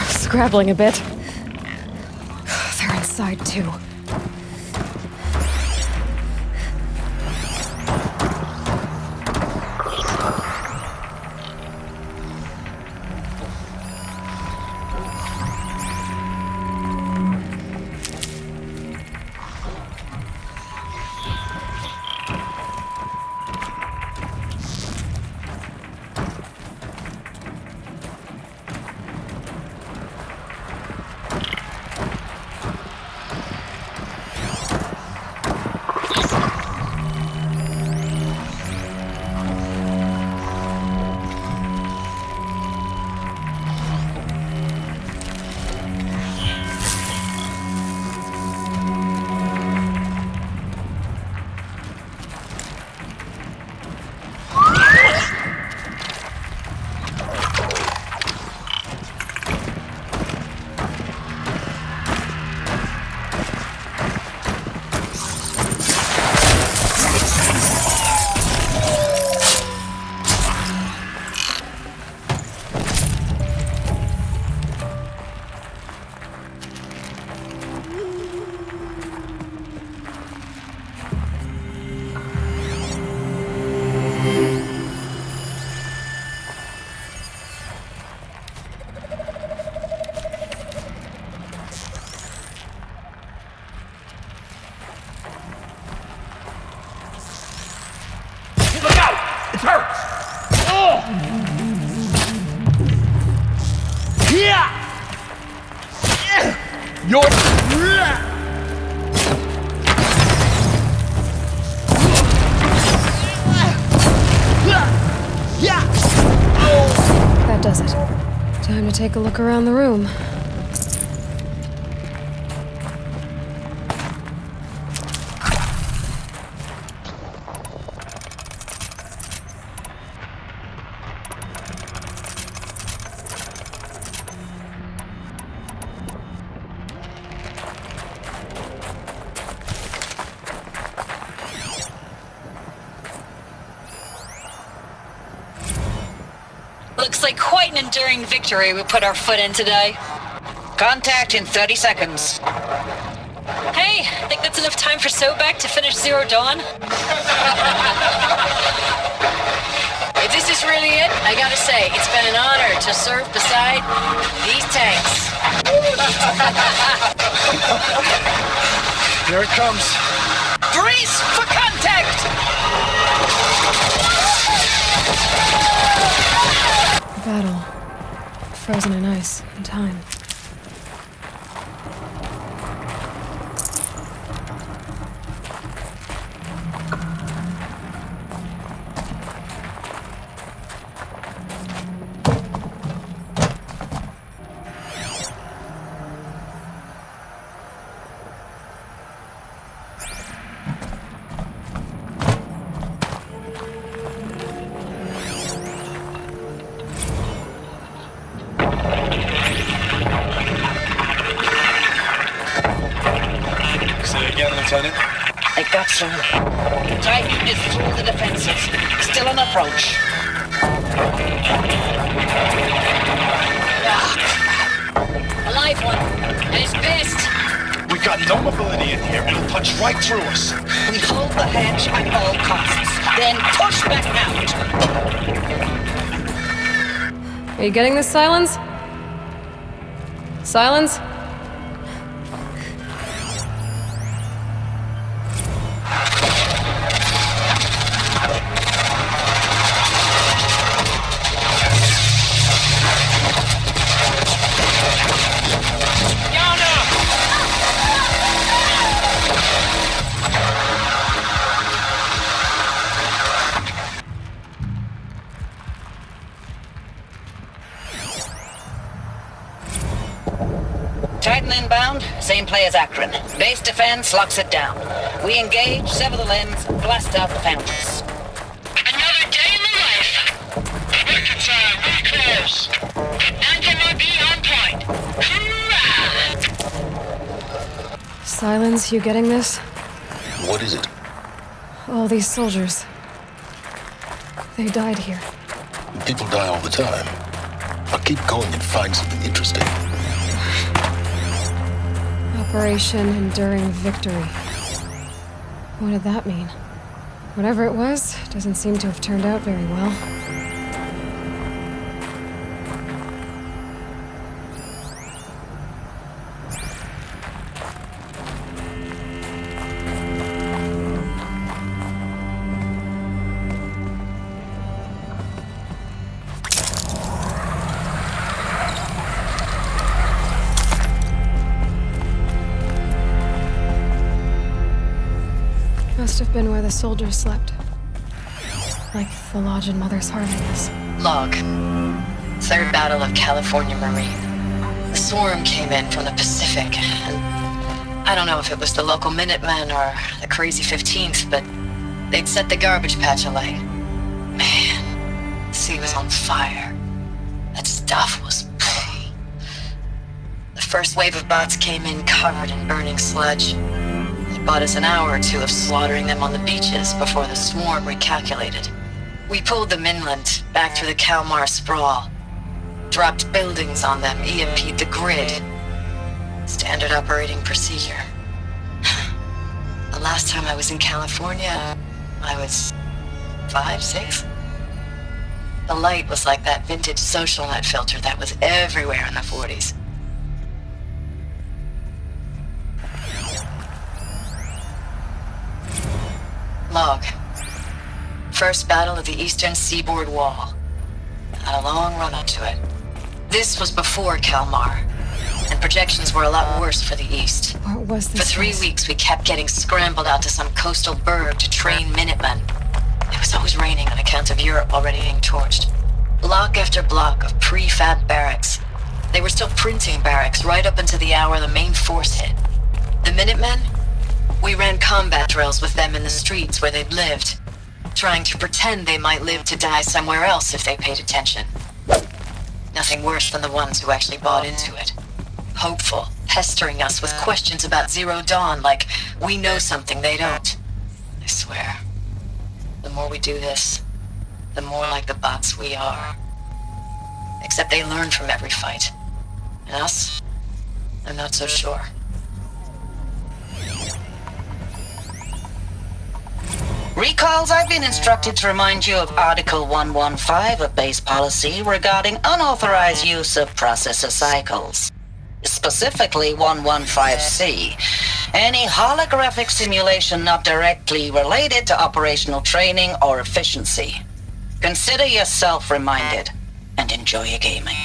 Scrabbling a bit. They're inside too. It hurts! Oh! Yeah! You're... That does it. Time to take a look around the room. Looks like quite an enduring victory we put our foot in today. Contact in 30 seconds. Hey, think that's enough time for Sobek to finish Zero Dawn? If this is really it, I gotta say, it's been an honor to serve beside these tanks. Here it comes. Brace for contact! Battle. Frozen in ice and time. Lieutenant? I got some. Titan is through the defenses. Still an approach. A live one. And he's pissed. We got no mobility in here. It'll punch right through us. We hold the hedge at all costs. Then push back out. Are you getting this, Silence? Titan inbound, same play as Akron. Base defense locks it down. We engage, sever the limbs, blast out the fountains. Another day in the life. Record time, we close. Anti-MIB on point. Hoorah! Silence, you getting this? What is it? All these soldiers. They died here. People die all the time. I'll keep going and find something interesting. Operation Enduring Victory. What did that mean? Whatever it was, doesn't seem to have turned out very well. Must have been where the soldiers slept. Like the lodge in Mother's Heart, I guess. Log. Third Battle of California Marine. The swarm came in from the Pacific, and I don't know if it was the local Minutemen or the crazy 15th, but they'd set the garbage patch alight. Man, the sea was on fire. That stuff was... The first wave of bots came in covered in burning sludge. It bought us an hour or two of slaughtering them on the beaches before the swarm recalculated. We pulled them inland, back through the Kalmar sprawl. Dropped buildings on them, EMP'd the grid. Standard operating procedure. The last time I was in California, I was 5, 6? The light was like that vintage social net filter that was everywhere in the 40s. Log. First battle of the eastern seaboard wall. Had a long run up to it. This was before Kalmar, and projections were a lot worse for the east. What was this? For 3 weeks, we kept getting scrambled out to some coastal burg to train Minutemen. It was always raining on account of Europe already being torched. Block after block of prefab barracks. They were still printing barracks right up until the hour the main force hit. The Minutemen? We ran combat drills with them in the streets where they'd lived, trying to pretend they might live to die somewhere else if they paid attention. Nothing worse than the ones who actually bought into it. Hopeful, pestering us with questions about Zero Dawn like we know something they don't. I swear, the more we do this, the more like the bots we are. Except they learn from every fight. And us? I'm not so sure. Recalls, I've been instructed to remind you of Article 115 of base policy regarding unauthorized use of processor cycles. Specifically 115C. Any holographic simulation not directly related to operational training or efficiency. Consider yourself reminded and enjoy your gaming.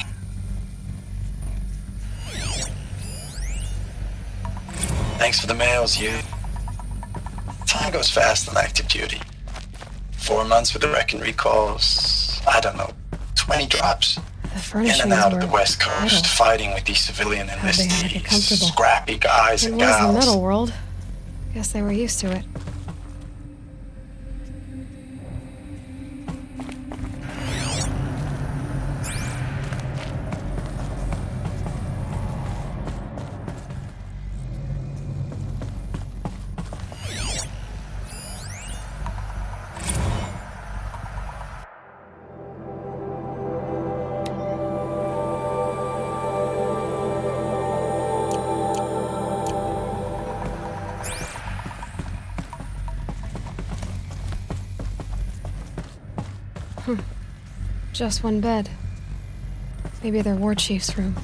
Thanks for the mails, you. Time goes fast on active duty. 4 months with the wreck and recalls, I don't know, 20 drops. In and out of the West Coast, fighting with these civilian enlistees, scrappy guys and gals. It was the metal world. Guess they were used to it. Just one bed. Maybe their war chief's room.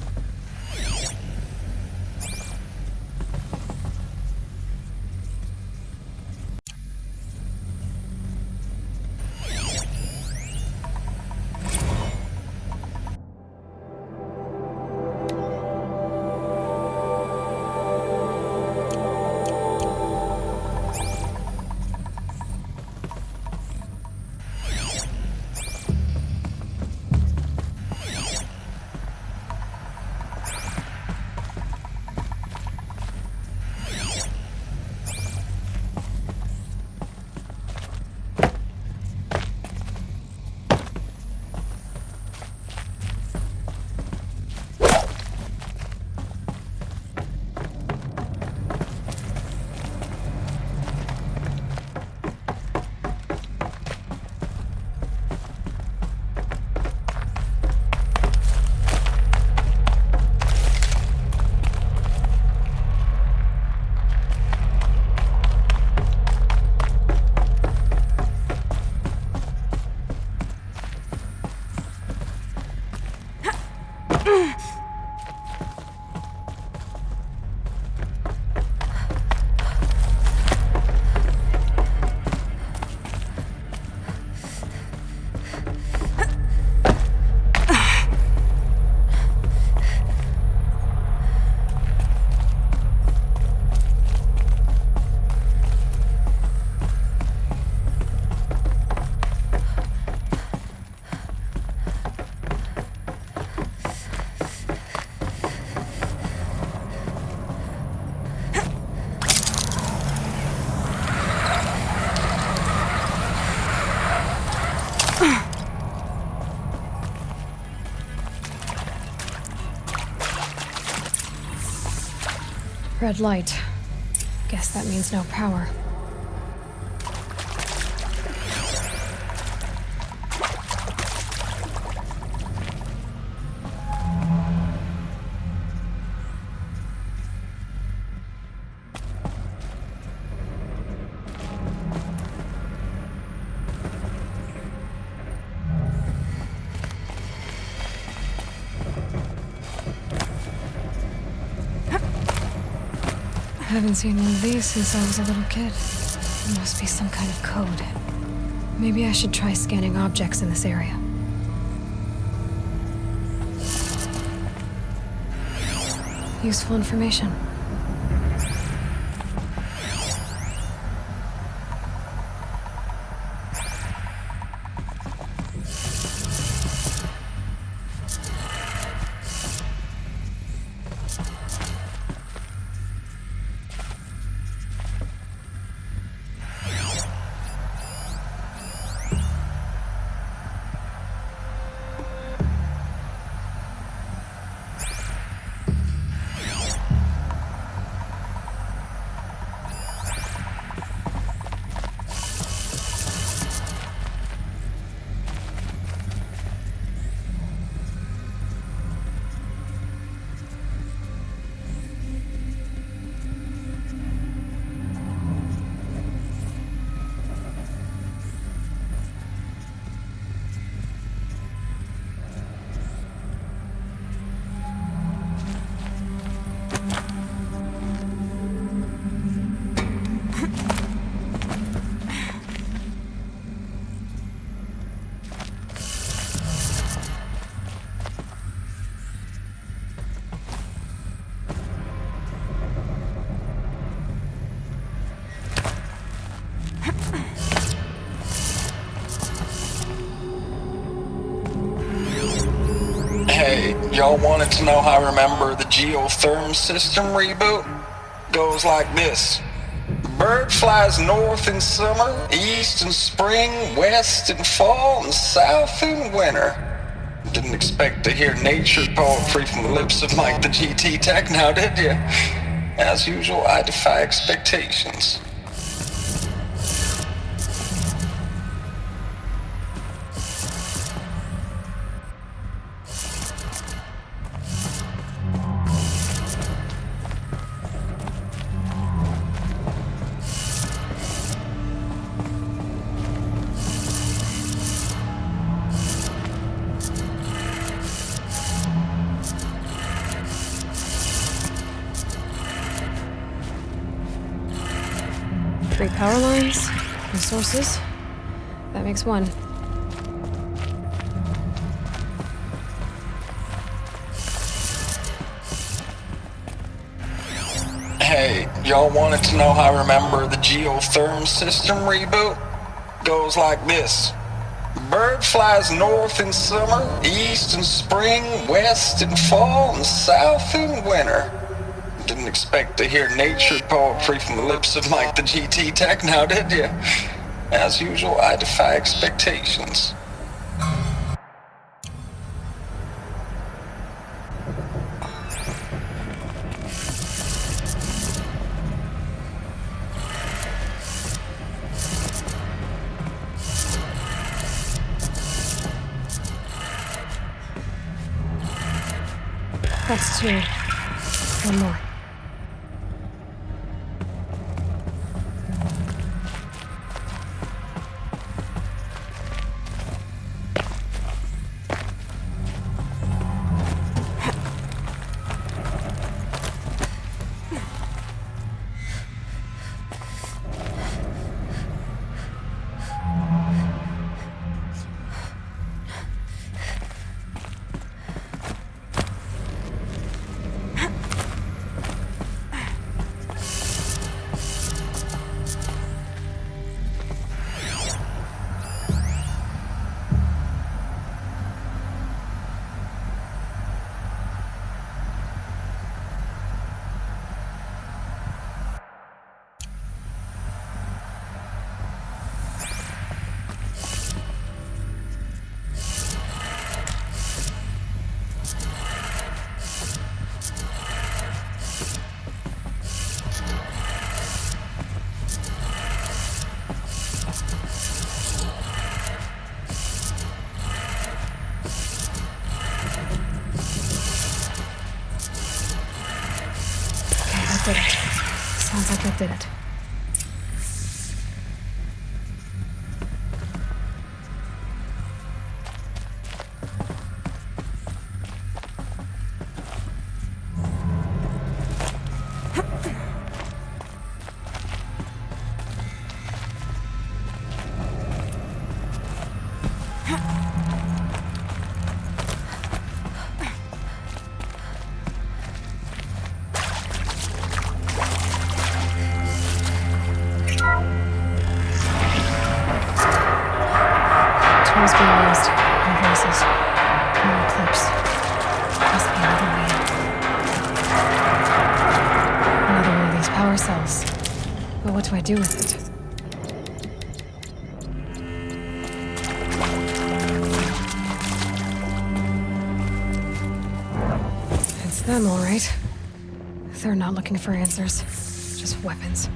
Red light. Guess that means no power. I haven't seen one of these since I was a little kid. It must be some kind of code. Maybe I should try scanning objects in this area. Useful information. Hey, y'all wanted to know how I remember the geotherm system reboot? Goes like this. Bird flies north in summer, east in spring, west in fall, and south in winter. Didn't expect to hear nature poetry from the lips of Mike the GT Tech now, did you? As usual, I defy expectations. Three power lines, resources. That makes one. Hey, y'all wanted to know how I remember the geotherm system reboot? Goes like this. Bird flies north in summer, east in spring, west in fall, and south in winter. Didn't expect to hear nature poetry from the lips of Mike the GT Tech now, did you? As usual, I defy expectations. That's two. One more. did it. Sounds like that did it. Tools being used. No voices. No clips. Must be another way. Another one of these power cells. But what do I do with it? It's them, all right. They're not looking for answers. Just weapons.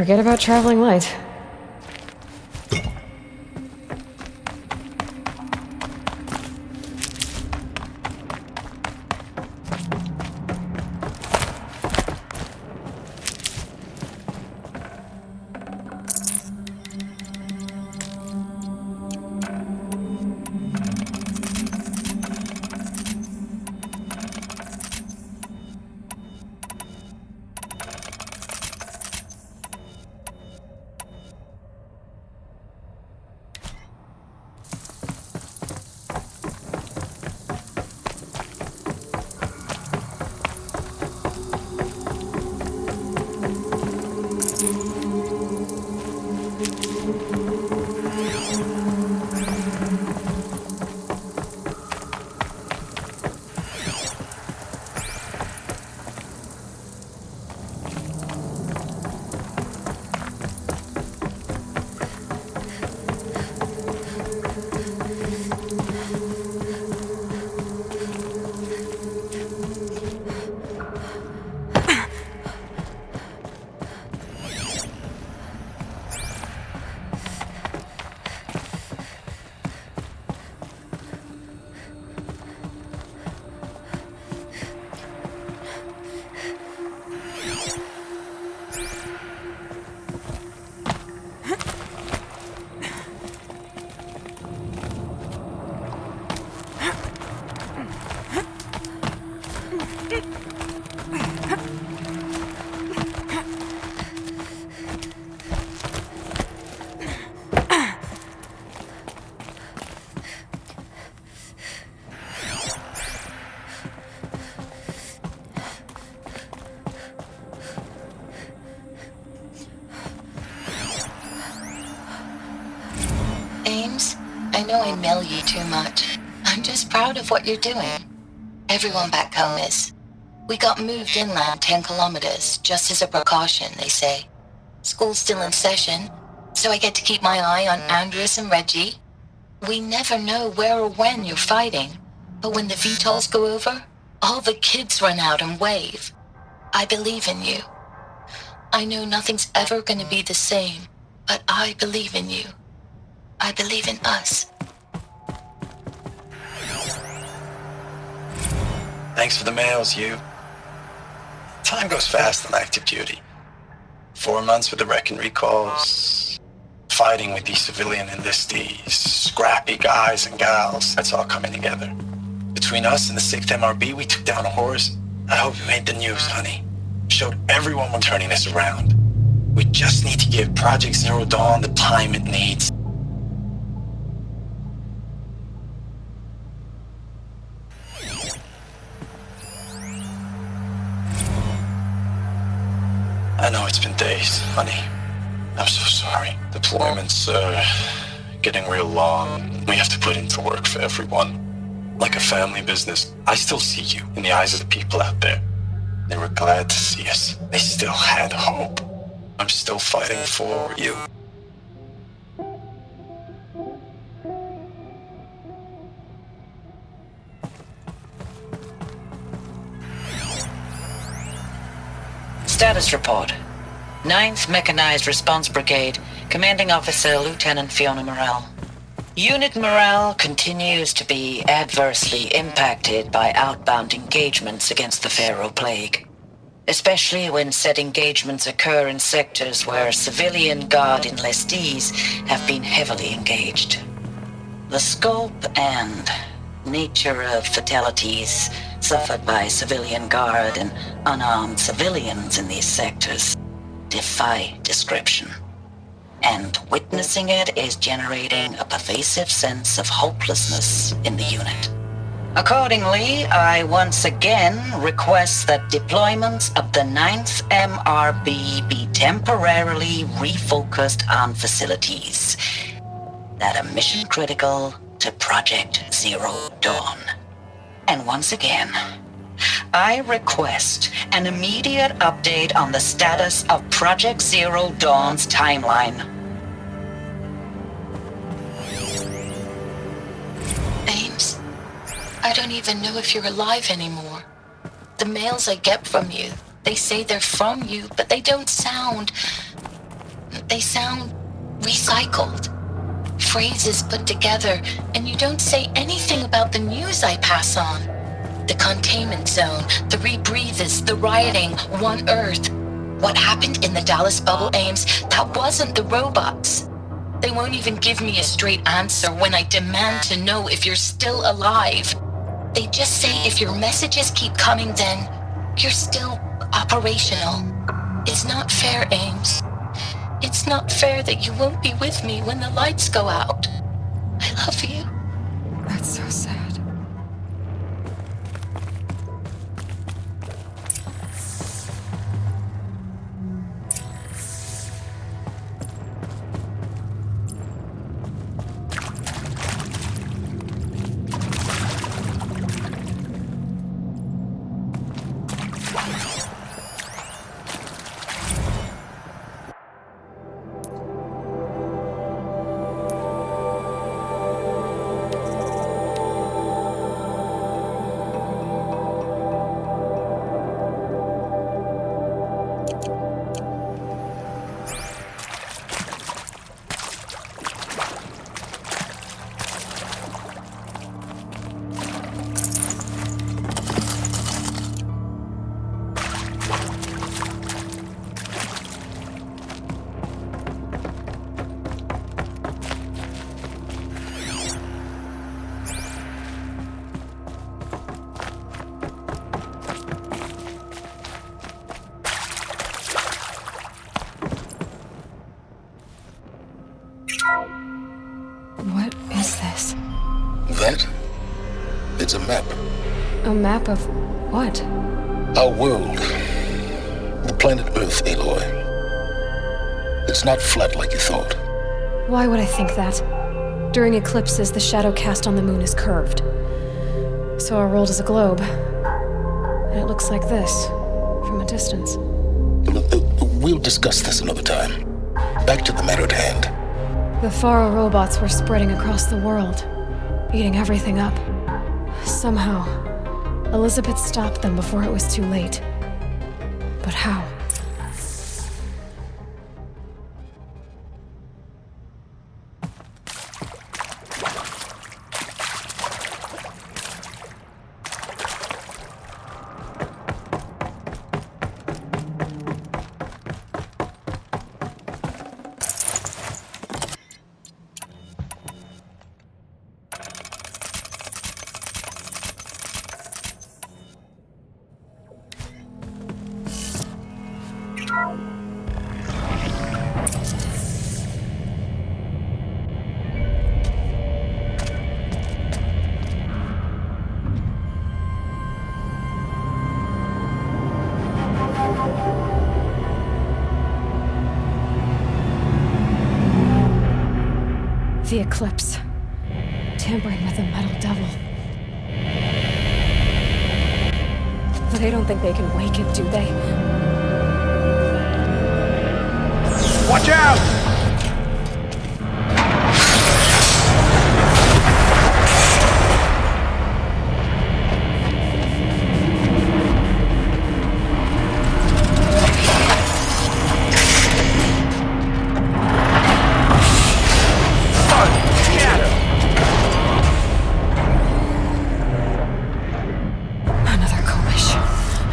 Forget about traveling light. I know I mail you too much. I'm just proud of what you're doing. Everyone back home is. We got moved inland 10 kilometers, just as a precaution, they say. School's still in session, so I get to keep my eye on Andres and Reggie. We never know where or when you're fighting, but when the VTOLs go over, all the kids run out and wave. I believe in you. I know nothing's ever gonna be the same, but I believe in you. I believe in us. Thanks for the mails, you. Time goes fast on active duty. 4 months with the wreck and recalls, fighting with these civilian enlistees, scrappy guys and gals, that's all coming together. Between us and the 6th MRB, we took down a horse. I hope you made the news, honey. Showed everyone we're turning this around. We just need to give Project Zero Dawn the time it needs. I know it's been days, honey. I'm so sorry. Deployments are getting real long. We have to put into work for everyone. Like a family business. I still see you in the eyes of the people out there. They were glad to see us. They still had hope. I'm still fighting for you. Status report. 9th Mechanized Response Brigade, Commanding Officer Lieutenant Fiona Morrell. Unit morale continues to be adversely impacted by outbound engagements against the Pharaoh Plague, especially when said engagements occur in sectors where civilian guard enlistees have been heavily engaged. The scope and nature of fatalities suffered by civilian guard and unarmed civilians in these sectors defy description. And witnessing it is generating a pervasive sense of hopelessness in the unit. Accordingly, I once again request that deployments of the 9th MRB be temporarily refocused on facilities that are mission critical to Project Zero Dawn. And once again, I request an immediate update on the status of Project Zero Dawn's timeline. Ames, I don't even know if you're alive anymore. The mails I get from you, they say they're from you, but they don't sound... They sound recycled. Phrases put together, and you don't say anything about the news I pass on. The containment zone, the rebreathers, the rioting, One Earth. What happened in the Dallas bubble, Ames, that wasn't the robots. They won't even give me a straight answer when I demand to know if you're still alive. They just say if your messages keep coming, then you're still operational. It's not fair, Ames. It's not fair that you won't be with me when the lights go out. I love you. That's so sad. What is this? That? It's a map. A map of what? Our world. The planet Earth, Aloy. It's not flat like you thought. Why would I think that? During eclipses, the shadow cast on the moon is curved. So our world is a globe. And it looks like this, from a distance. We'll discuss this another time. Back to the matter at hand. The Faro robots were spreading across the world, eating everything up. Somehow, Elizabeth stopped them before it was too late. But how? The eclipse. Tampering with the metal devil. They don't think they can wake it, do they? Watch out!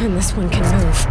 And this one can move.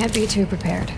Can't be too prepared.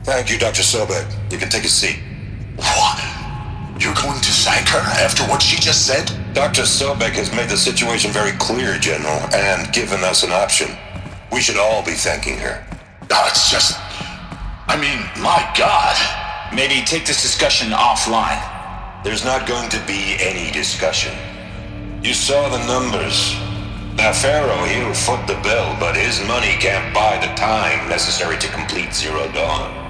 Thank you, Dr. Sobek. You can take a seat. What? You're going to thank her after what she just said? Dr. Sobek has made the situation very clear, General, and given us an option. We should all be thanking her. Oh, it's just... I mean, my God. Maybe take this discussion offline. There's not going to be any discussion. You saw the numbers. Now, Pharaoh, he'll foot the bill, but his money can't buy the time necessary to complete Zero Dawn.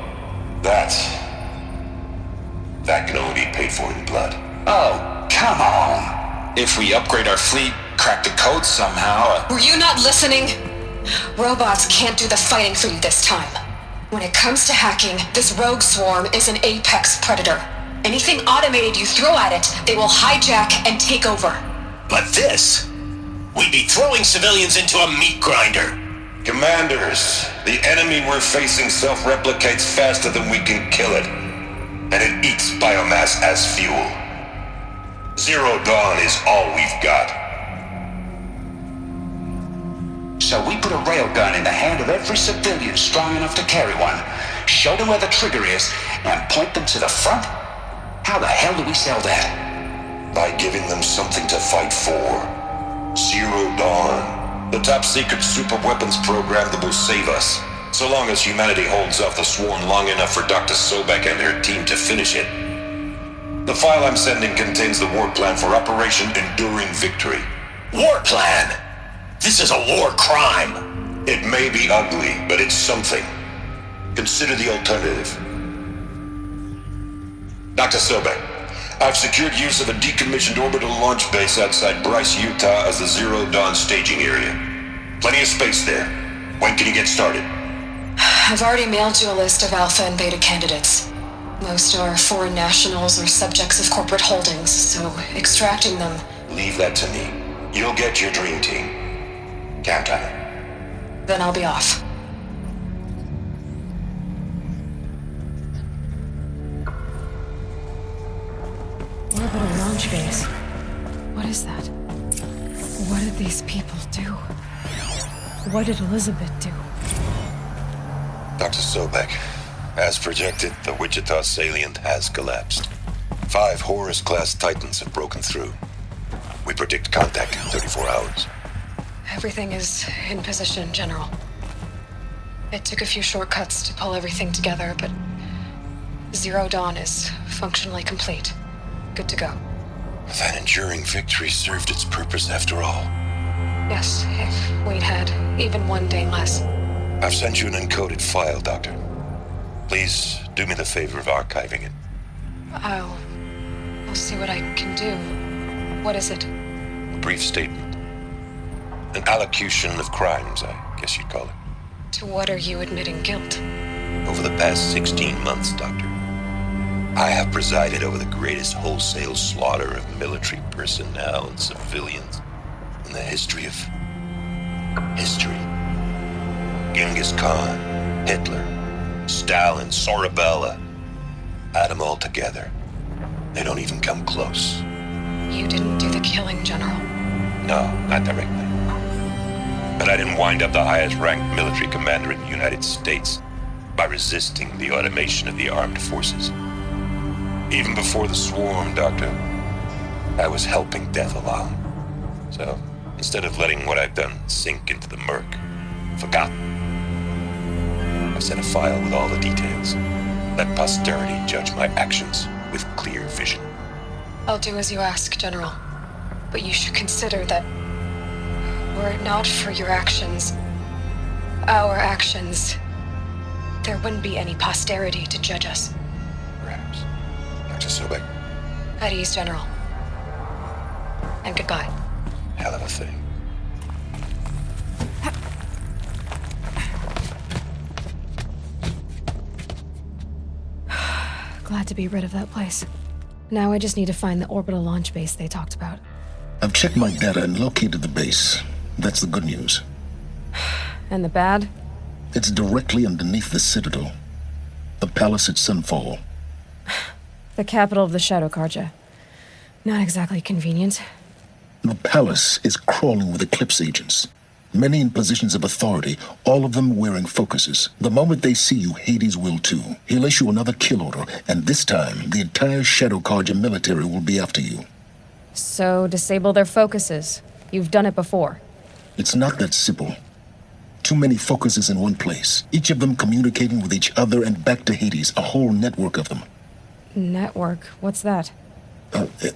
That can only be paid for in blood. Oh, come on. If we upgrade our fleet, crack the code somehow... Were you not listening? Robots can't do the fighting for you this time. When it comes to hacking, this rogue swarm is an apex predator. Anything automated you throw at it, they will hijack and take over. But this... We'd be throwing civilians into a meat grinder. Commanders, the enemy we're facing self-replicates faster than we can kill it. And it eats biomass as fuel. Zero Dawn is all we've got. So we put a railgun in the hand of every civilian strong enough to carry one, show them where the trigger is, and point them to the front? How the hell do we sell that? By giving them something to fight for. Zero Dawn, the top-secret super-weapons program that will save us, so long as humanity holds off the swarm long enough for Dr. Sobek and her team to finish it. The file I'm sending contains the war plan for Operation Enduring Victory. War plan? This is a war crime. It may be ugly, but it's something. Consider the alternative. Dr. Sobek, I've secured use of a decommissioned orbital launch base outside Bryce, Utah as the Zero Dawn staging area. Plenty of space there. When can you get started? I've already mailed you a list of Alpha and Beta candidates. Most are foreign nationals or subjects of corporate holdings, so extracting them... Leave that to me. You'll get your dream team. Count on it. Then I'll be off. Orbital launch base. What is that? What did these people do? What did Elizabeth do? Dr. Sobek, as projected, the Wichita salient has collapsed. 5 Horus-class Titans have broken through. We predict contact in 34 hours. Everything is in position, General. It took a few shortcuts to pull everything together, but Zero Dawn is functionally complete. Good to go. That enduring victory served its purpose after all. Yes, if we'd had even one day less. I've sent you an encoded file, Doctor. Please do me the favor of archiving it. I'll see what I can do. What is it? A brief statement. An allocution of crimes, I guess you'd call it. To what are you admitting guilt? Over the past 16 months, Doctor, I have presided over the greatest wholesale slaughter of military personnel and civilians in the history of history. Genghis Khan, Hitler, Stalin, Sorabella. Add them all together. They don't even come close. You didn't do the killing, General. No, not directly. But I didn't wind up the highest-ranked military commander in the United States by resisting the automation of the armed forces. Even before the swarm, Doctor, I was helping death along. So, instead of letting what I've done sink into the murk, forgotten, I set a file with all the details. Let posterity judge my actions with clear vision. I'll do as you ask, General. But you should consider that were it not for your actions, our actions, there wouldn't be any posterity to judge us. Perhaps. Dr. Sobek. At ease, General. And goodbye. Hell of a thing. Glad to be rid of that place. Now I just need to find the orbital launch base they talked about. I've checked my data and located the base. That's the good news. And the bad? It's directly underneath the Citadel. The palace at Sunfall. The capital of the Shadow Carja. Not exactly convenient. The palace is crawling with Eclipse agents. Many in positions of authority, all of them wearing focuses. The moment they see you, Hades will too. He'll issue another kill order, and this time, the entire Shadow Carja military will be after you. So, disable their focuses. You've done it before. It's not that simple. Too many focuses in one place, each of them communicating with each other and back to Hades, a whole network of them. Network? What's that?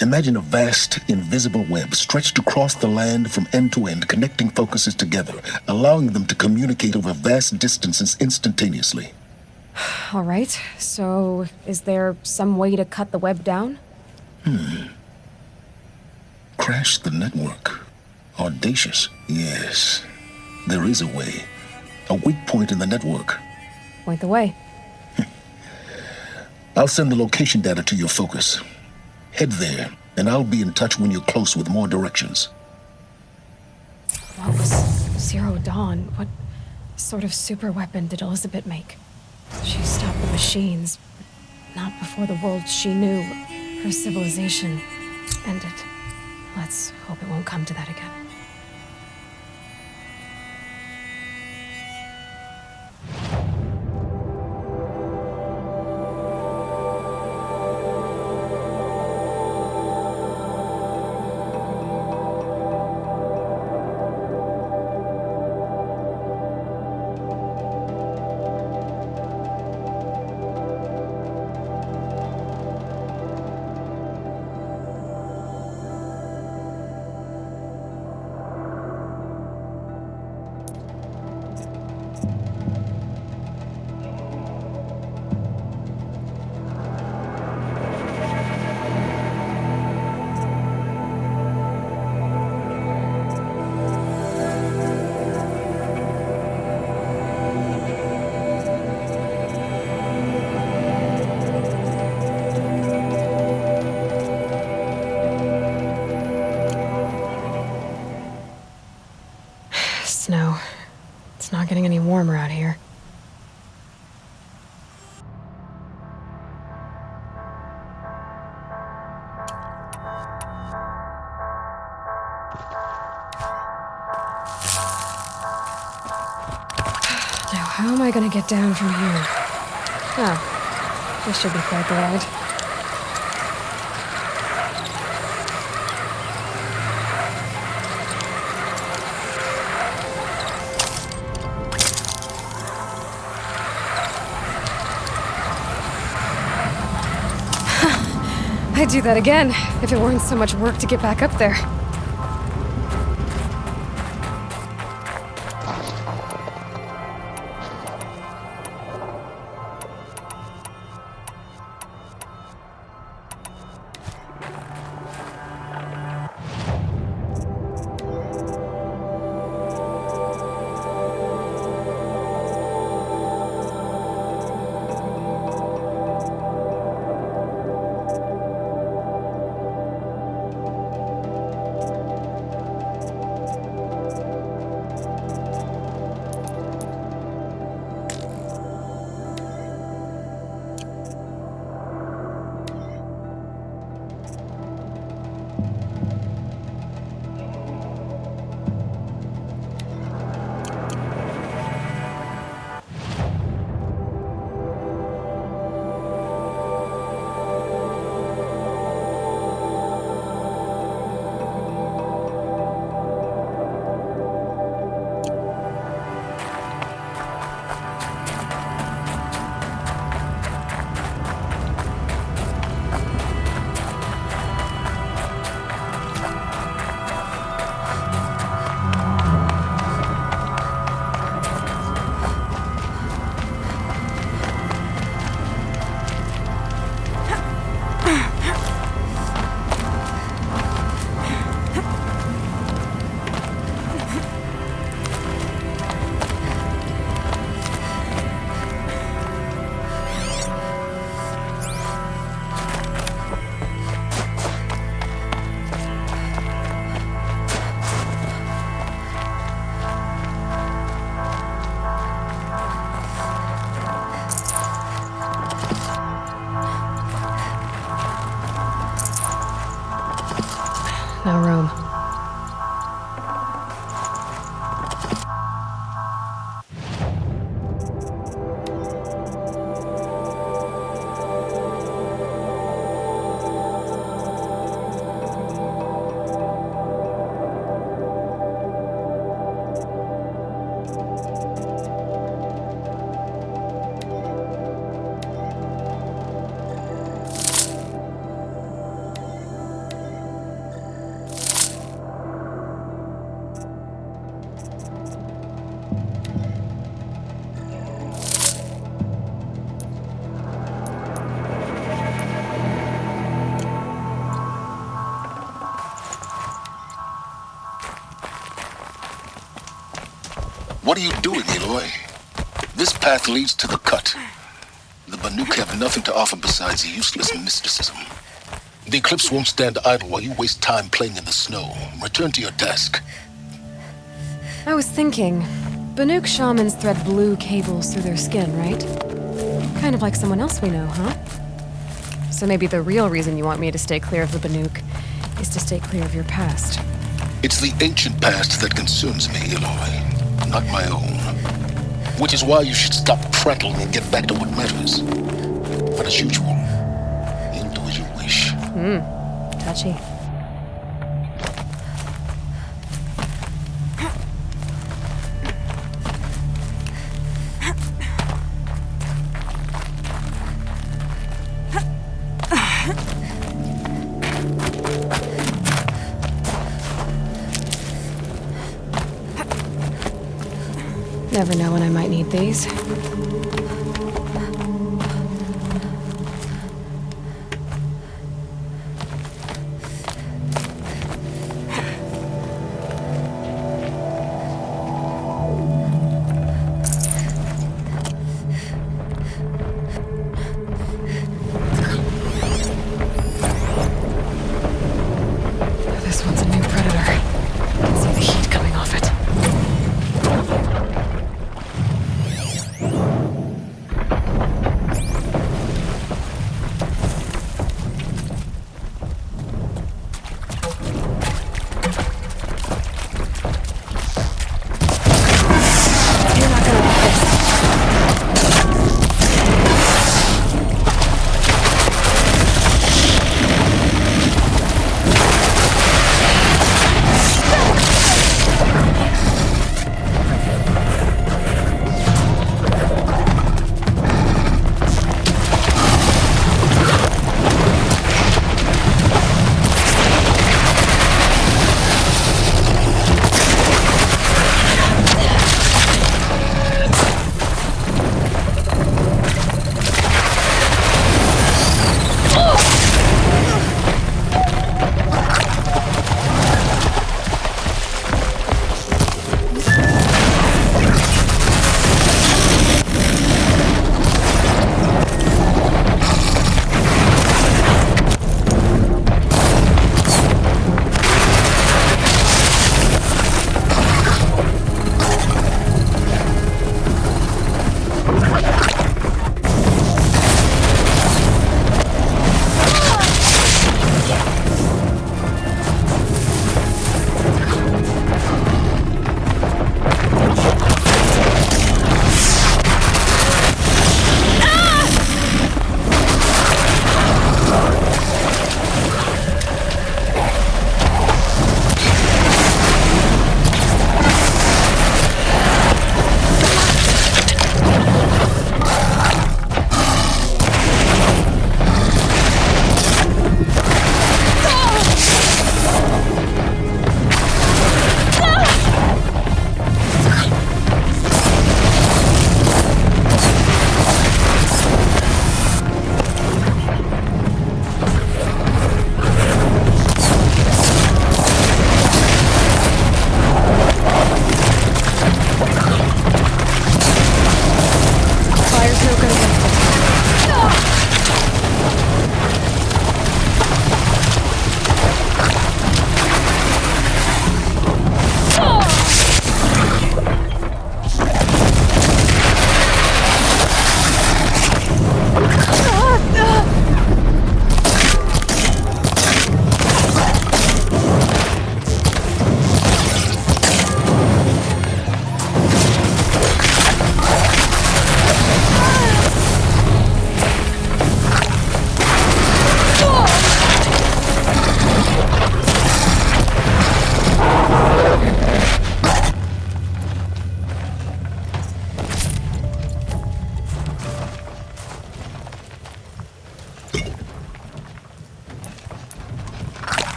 Imagine a vast, invisible web stretched across the land from end to end, connecting focuses together, allowing them to communicate over vast distances instantaneously. All right, so is there some way to cut the web down? Crash the network. Audacious. Yes, there is a way. A weak point in the network. Point the way. I'll send the location data to your focus. Head there, and I'll be in touch when you're close with more directions. What was Zero Dawn? What sort of super weapon did Elizabeth make? She stopped the machines, but not before the world she knew, her civilization, ended. Let's hope it won't come to that again. Snow. It's not getting any warmer out here. Now, how am I gonna get down from here? Oh, this should be quite the ride. I'd do that again, if it weren't so much work to get back up there. What are you doing, Aloy? This path leads to the cut. The Banuk have nothing to offer besides useless mysticism. The Eclipse won't stand idle while you waste time playing in the snow. Return to your task. I was thinking, Banuk shamans thread blue cables through their skin, right? Kind of like someone else we know, huh? So maybe the real reason you want me to stay clear of the Banuk is to stay clear of your past. It's the ancient past that concerns me, Aloy, not my own. Which is why you should stop prattling and get back to what matters. But as usual, you'll do as you wish. Touchy. Never know when I might need these. This one's a new predator. I can see the heat coming off it.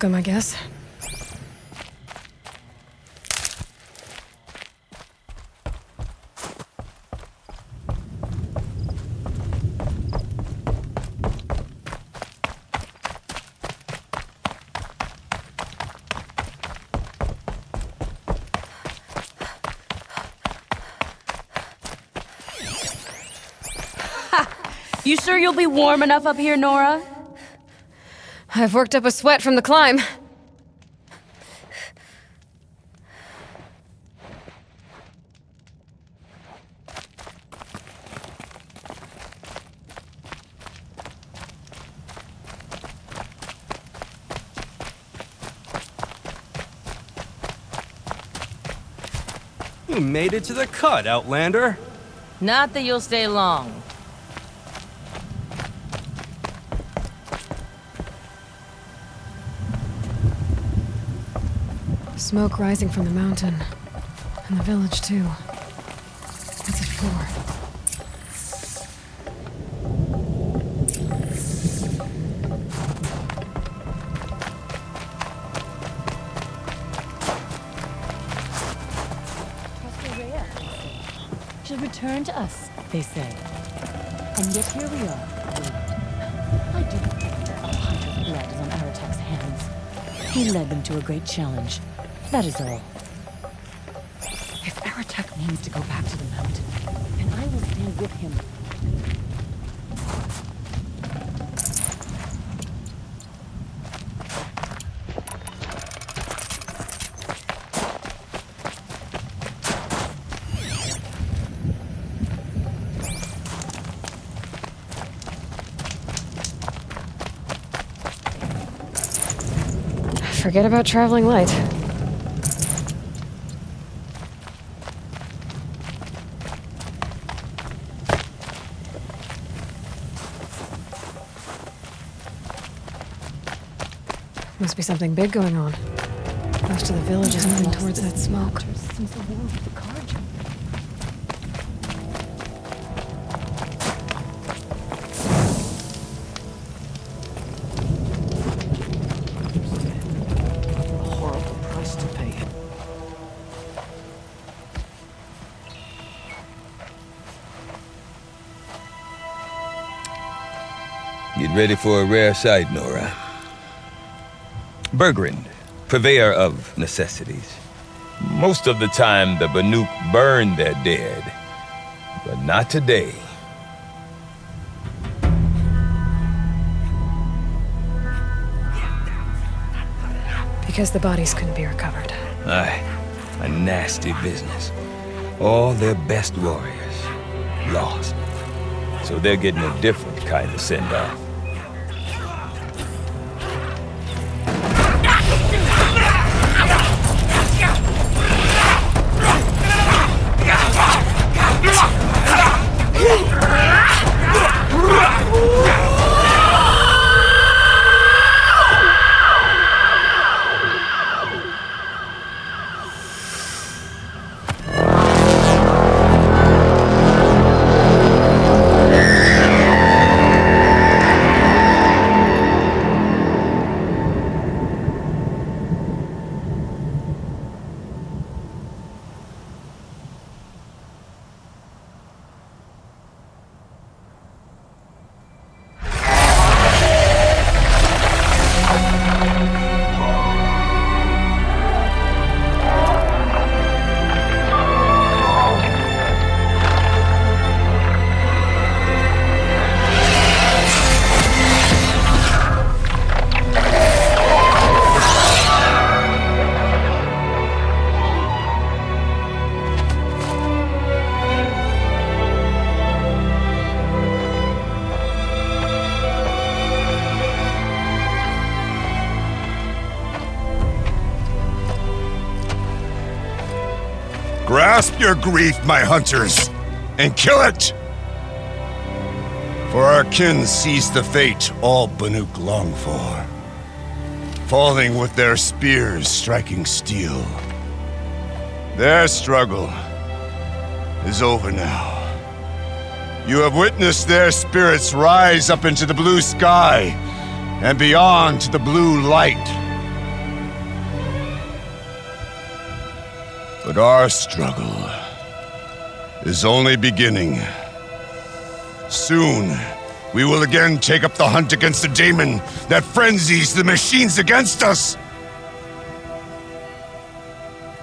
welcome, I guess. You sure you'll be warm enough up here, Nora? I've worked up a sweat from the climb. You made it to the cut, Outlander. Not that you'll stay long. Smoke rising from the mountain. And the village, too. What's it for? She'll return to us, they say. And yet here we are. I do think that a hunter's blood is on Aratak's hands. He led them to a great challenge. That is all. If Aratak means to go back to the mountain, then I will stand with him. Forget about traveling light. Must be something big going on. Most of the village is moving towards that smoke. Since the war with the car jump. A horrible price to pay. Get ready for a rare sight, Nora. Bergrind, purveyor of necessities. Most of the time, the Banuk burn their dead, but not today. Because the bodies couldn't be recovered. Aye, a nasty business. All their best warriors lost. So they're getting a different kind of send-off. Grasp your grief, my hunters, and kill it! For our kin sees the fate all Banuk long for, falling with their spears striking steel. Their struggle is over now. You have witnessed their spirits rise up into the blue sky and beyond to the blue light. But our struggle is only beginning. Soon, we will again take up the hunt against the daemon that frenzies the machines against us.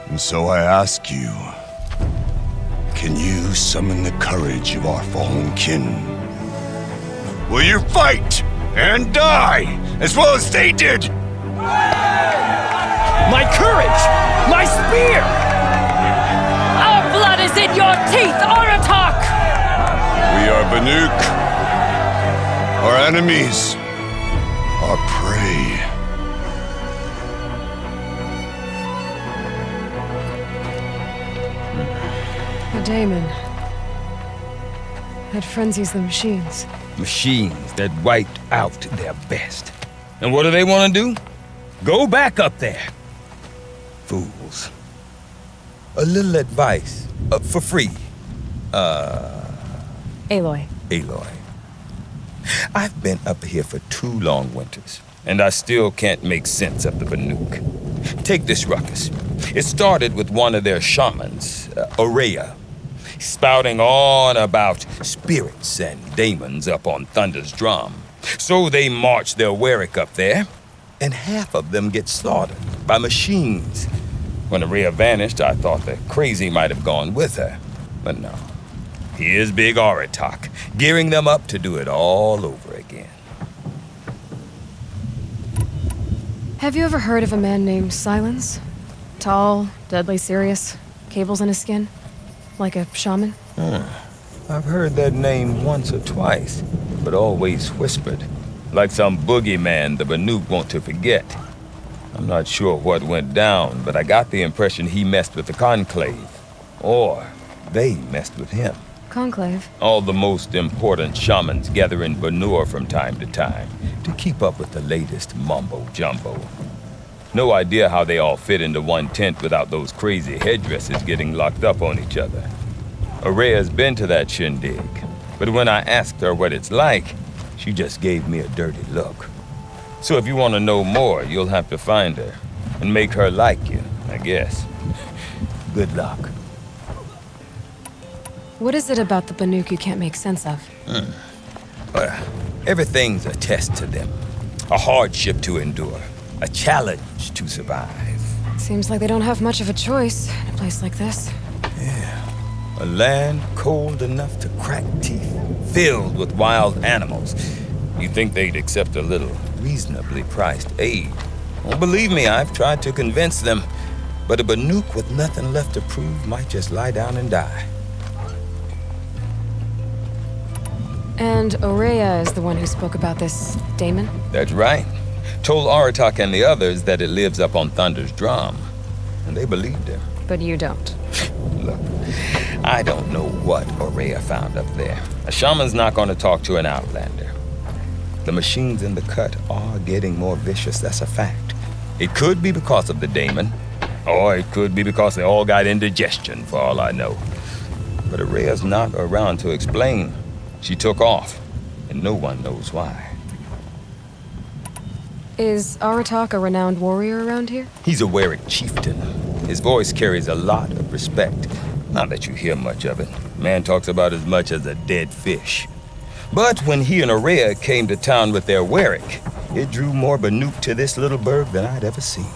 And so I ask you, can you summon the courage of our fallen kin? Will you fight and die as well as they did? My courage! My spear! Our blood is in your teeth, Aratak! We are Banuk. Our enemies are prey. The daemon. That frenzies the machines. Machines that wiped out their best. And what do they want to do? Go back up there. Fools. A little advice, for free. Aloy. Aloy. I've been up here for 2 long winters, and I still can't make sense of the Banuk. Take this ruckus. It started with one of their shamans, Aurea, spouting on about spirits and daemons up on Thunder's drum. So they march their Warwick up there, and half of them get slaughtered by machines. When Aurea vanished, I thought the crazy might have gone with her, but no. Here's Big Aratak, gearing them up to do it all over again. Have you ever heard of a man named Silence? Tall, deadly serious, cables in his skin? Like a shaman? I've heard that name once or twice, but always whispered. Like some boogeyman the Banuk want to forget. I'm not sure what went down, but I got the impression he messed with the Conclave. Or they messed with him. Conclave? All the most important shamans gather in Banur from time to time to keep up with the latest mumbo-jumbo. No idea how they all fit into one tent without those crazy headdresses getting locked up on each other. Aurea's been to that shindig, but when I asked her what it's like, she just gave me a dirty look. So if you want to know more, you'll have to find her and make her like you, I guess. Good luck. What is it about the Banuk you can't make sense of? Well, everything's a test to them. A hardship to endure. A challenge to survive. Seems like they don't have much of a choice in a place like this. A land cold enough to crack teeth, filled with wild animals. You'd think they'd accept a little reasonably priced aid. Well, believe me, I've tried to convince them, but a Banuk with nothing left to prove might just lie down and die. And Aurea is the one who spoke about this daemon? That's right. Told Aratak and the others that it lives up on Thunder's drum. And they believed him. But you don't. Look, I don't know what Aurea found up there. A shaman's not going to talk to an outlander. The machines in the cut are getting more vicious, that's a fact. It could be because of the daemon, or it could be because they all got indigestion, for all I know. But Aurea's not around to explain. She took off, and no one knows why. Is Aratak a renowned warrior around here? He's a Warwick chieftain. His voice carries a lot of respect. Not that you hear much of it. Man talks about as much as a dead fish. But when he and Aurea came to town with their Warwick, it drew more Banuk to this little burg than I'd ever seen.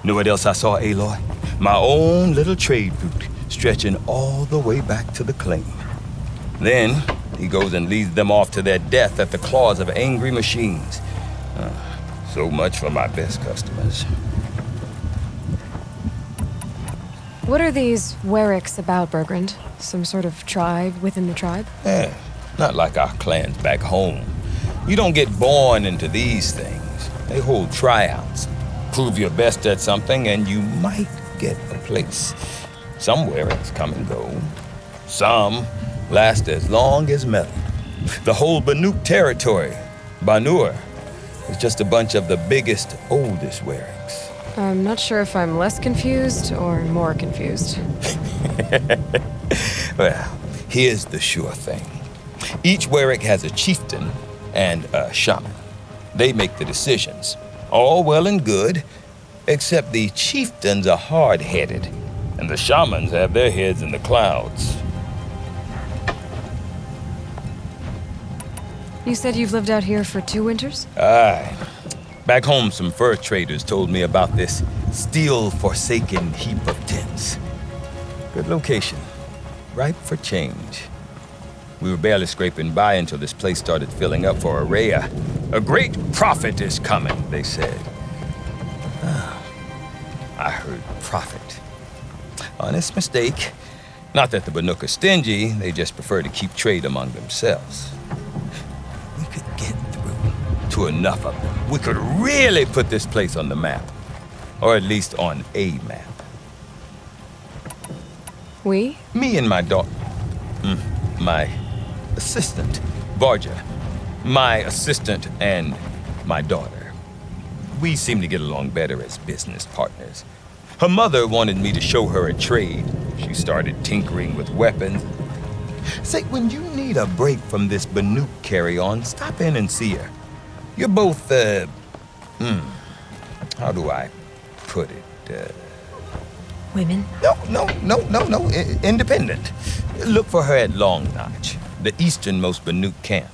Know what else I saw, Aloy? My own little trade route, stretching all the way back to the claim. Then he goes and leads them off to their death at the claws of angry machines. So much for my best customers. What are these Warwicks about, Bergrand? Some sort of tribe within the tribe? Not like our clans back home. You don't get born into these things. They hold tryouts. Prove your best at something and you might get a place. Some Warwicks come and go. Some last as long as metal. The whole Banuk territory, Banur, is just a bunch of the biggest, oldest Warwicks. I'm not sure if I'm less confused or more confused. Well, here's the sure thing. Each Warwick has a chieftain and a shaman. They make the decisions. All well and good, except the chieftains are hard-headed. And the shamans have their heads in the clouds. You said you've lived out here for 2 winters? Aye. Back home, some fur traders told me about this steel-forsaken heap of tents. Good location. Ripe for change. We were barely scraping by until this place started filling up for Araya. A great prophet is coming, they said. I heard prophet. Honest mistake. Not that the Banuk are stingy, they just prefer to keep trade among themselves. We could get through to enough of them. We could really put this place on the map. Or at least on a map. We? Me and my daughter. My assistant, Varja. My assistant and my daughter. We seem to get along better as business partners. Her mother wanted me to show her a trade. She started tinkering with weapons. Say, when you need a break from this Banuk carry-on, stop in and see her. You're both, how do I put it? Women? No. Independent. Look for her at Long Notch, the easternmost Banuk camp.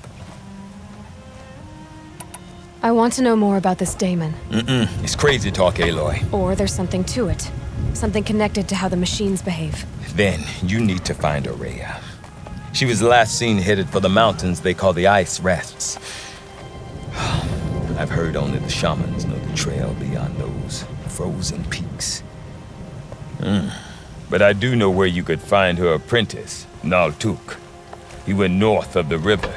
I want to know more about this Damon. It's crazy talk, Aloy. Or there's something to it. Something connected to how the machines behave. Then you need to find Araya. She was last seen headed for the mountains they call the Ice Rafts. I've heard only the shamans know the trail beyond those frozen peaks. But I do know where you could find her apprentice, Naltuk. He went north of the river,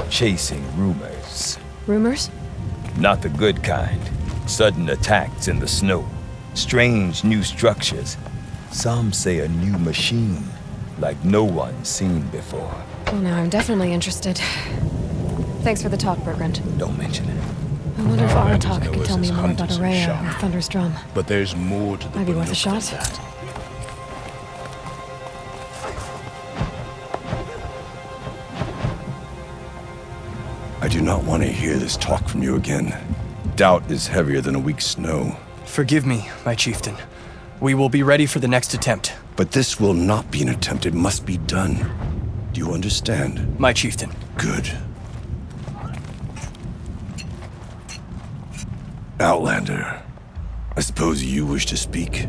chasing rumors. Rumors? Not the good kind. Sudden attacks in the snow. Strange new structures. Some say a new machine, like no one's seen before. Well, now I'm definitely interested. Thanks for the talk, Bergrand. Don't mention it. I wonder if I just Aratak know can us tell me as more about hunters and Araya shamans. or Thunder's Drum. But there's more to the Might be worth a Banuk shot. than that. I do not want to hear this talk from you again. Doubt is heavier than a week's snow. Forgive me, my chieftain. We will be ready for the next attempt. But this will not be an attempt. It must be done. Do you understand? My chieftain. Good. Outlander, I suppose you wish to speak?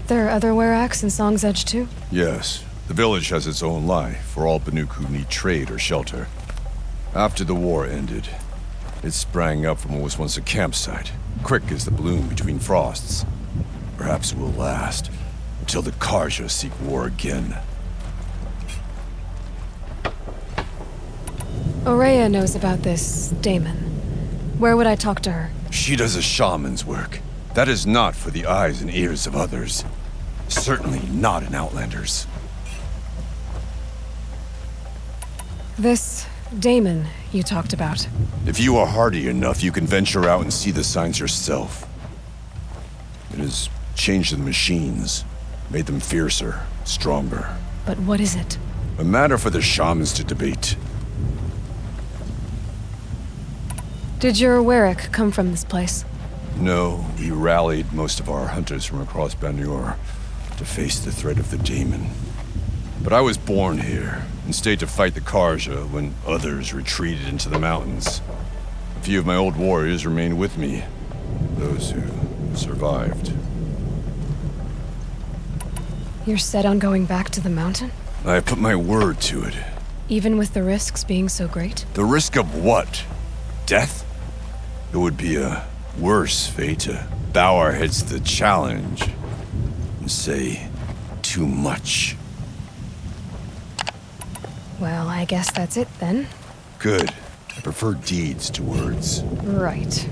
There are other Weraks in Song's Edge too? Yes. The village has its own life for all Banuk who need trade or shelter. After the war ended, it sprang up from what was once a campsite, quick as the bloom between frosts. Perhaps it will last until the Karja seek war again. Araya knows about this Damon. Where would I talk to her? She does a shaman's work. That is not for the eyes and ears of others. Certainly not an Outlander's. This Damon you talked about. If you are hardy enough, you can venture out and see the signs yourself. It has changed the machines, made them fiercer, stronger. But what is it? A matter for the shamans to debate. Did your Werak come from this place? No, we rallied most of our hunters from across Banur to face the threat of the Demon. But I was born here and stayed to fight the Karja when others retreated into the mountains. A few of my old warriors remained with me, those who survived. You're set on going back to the mountain? I have put my word to it. Even with the risks being so great? The risk of what? Death? It would be a worse fate to bow our heads to the challenge and say too much. Well, I guess that's it then. Good. I prefer deeds to words. Right.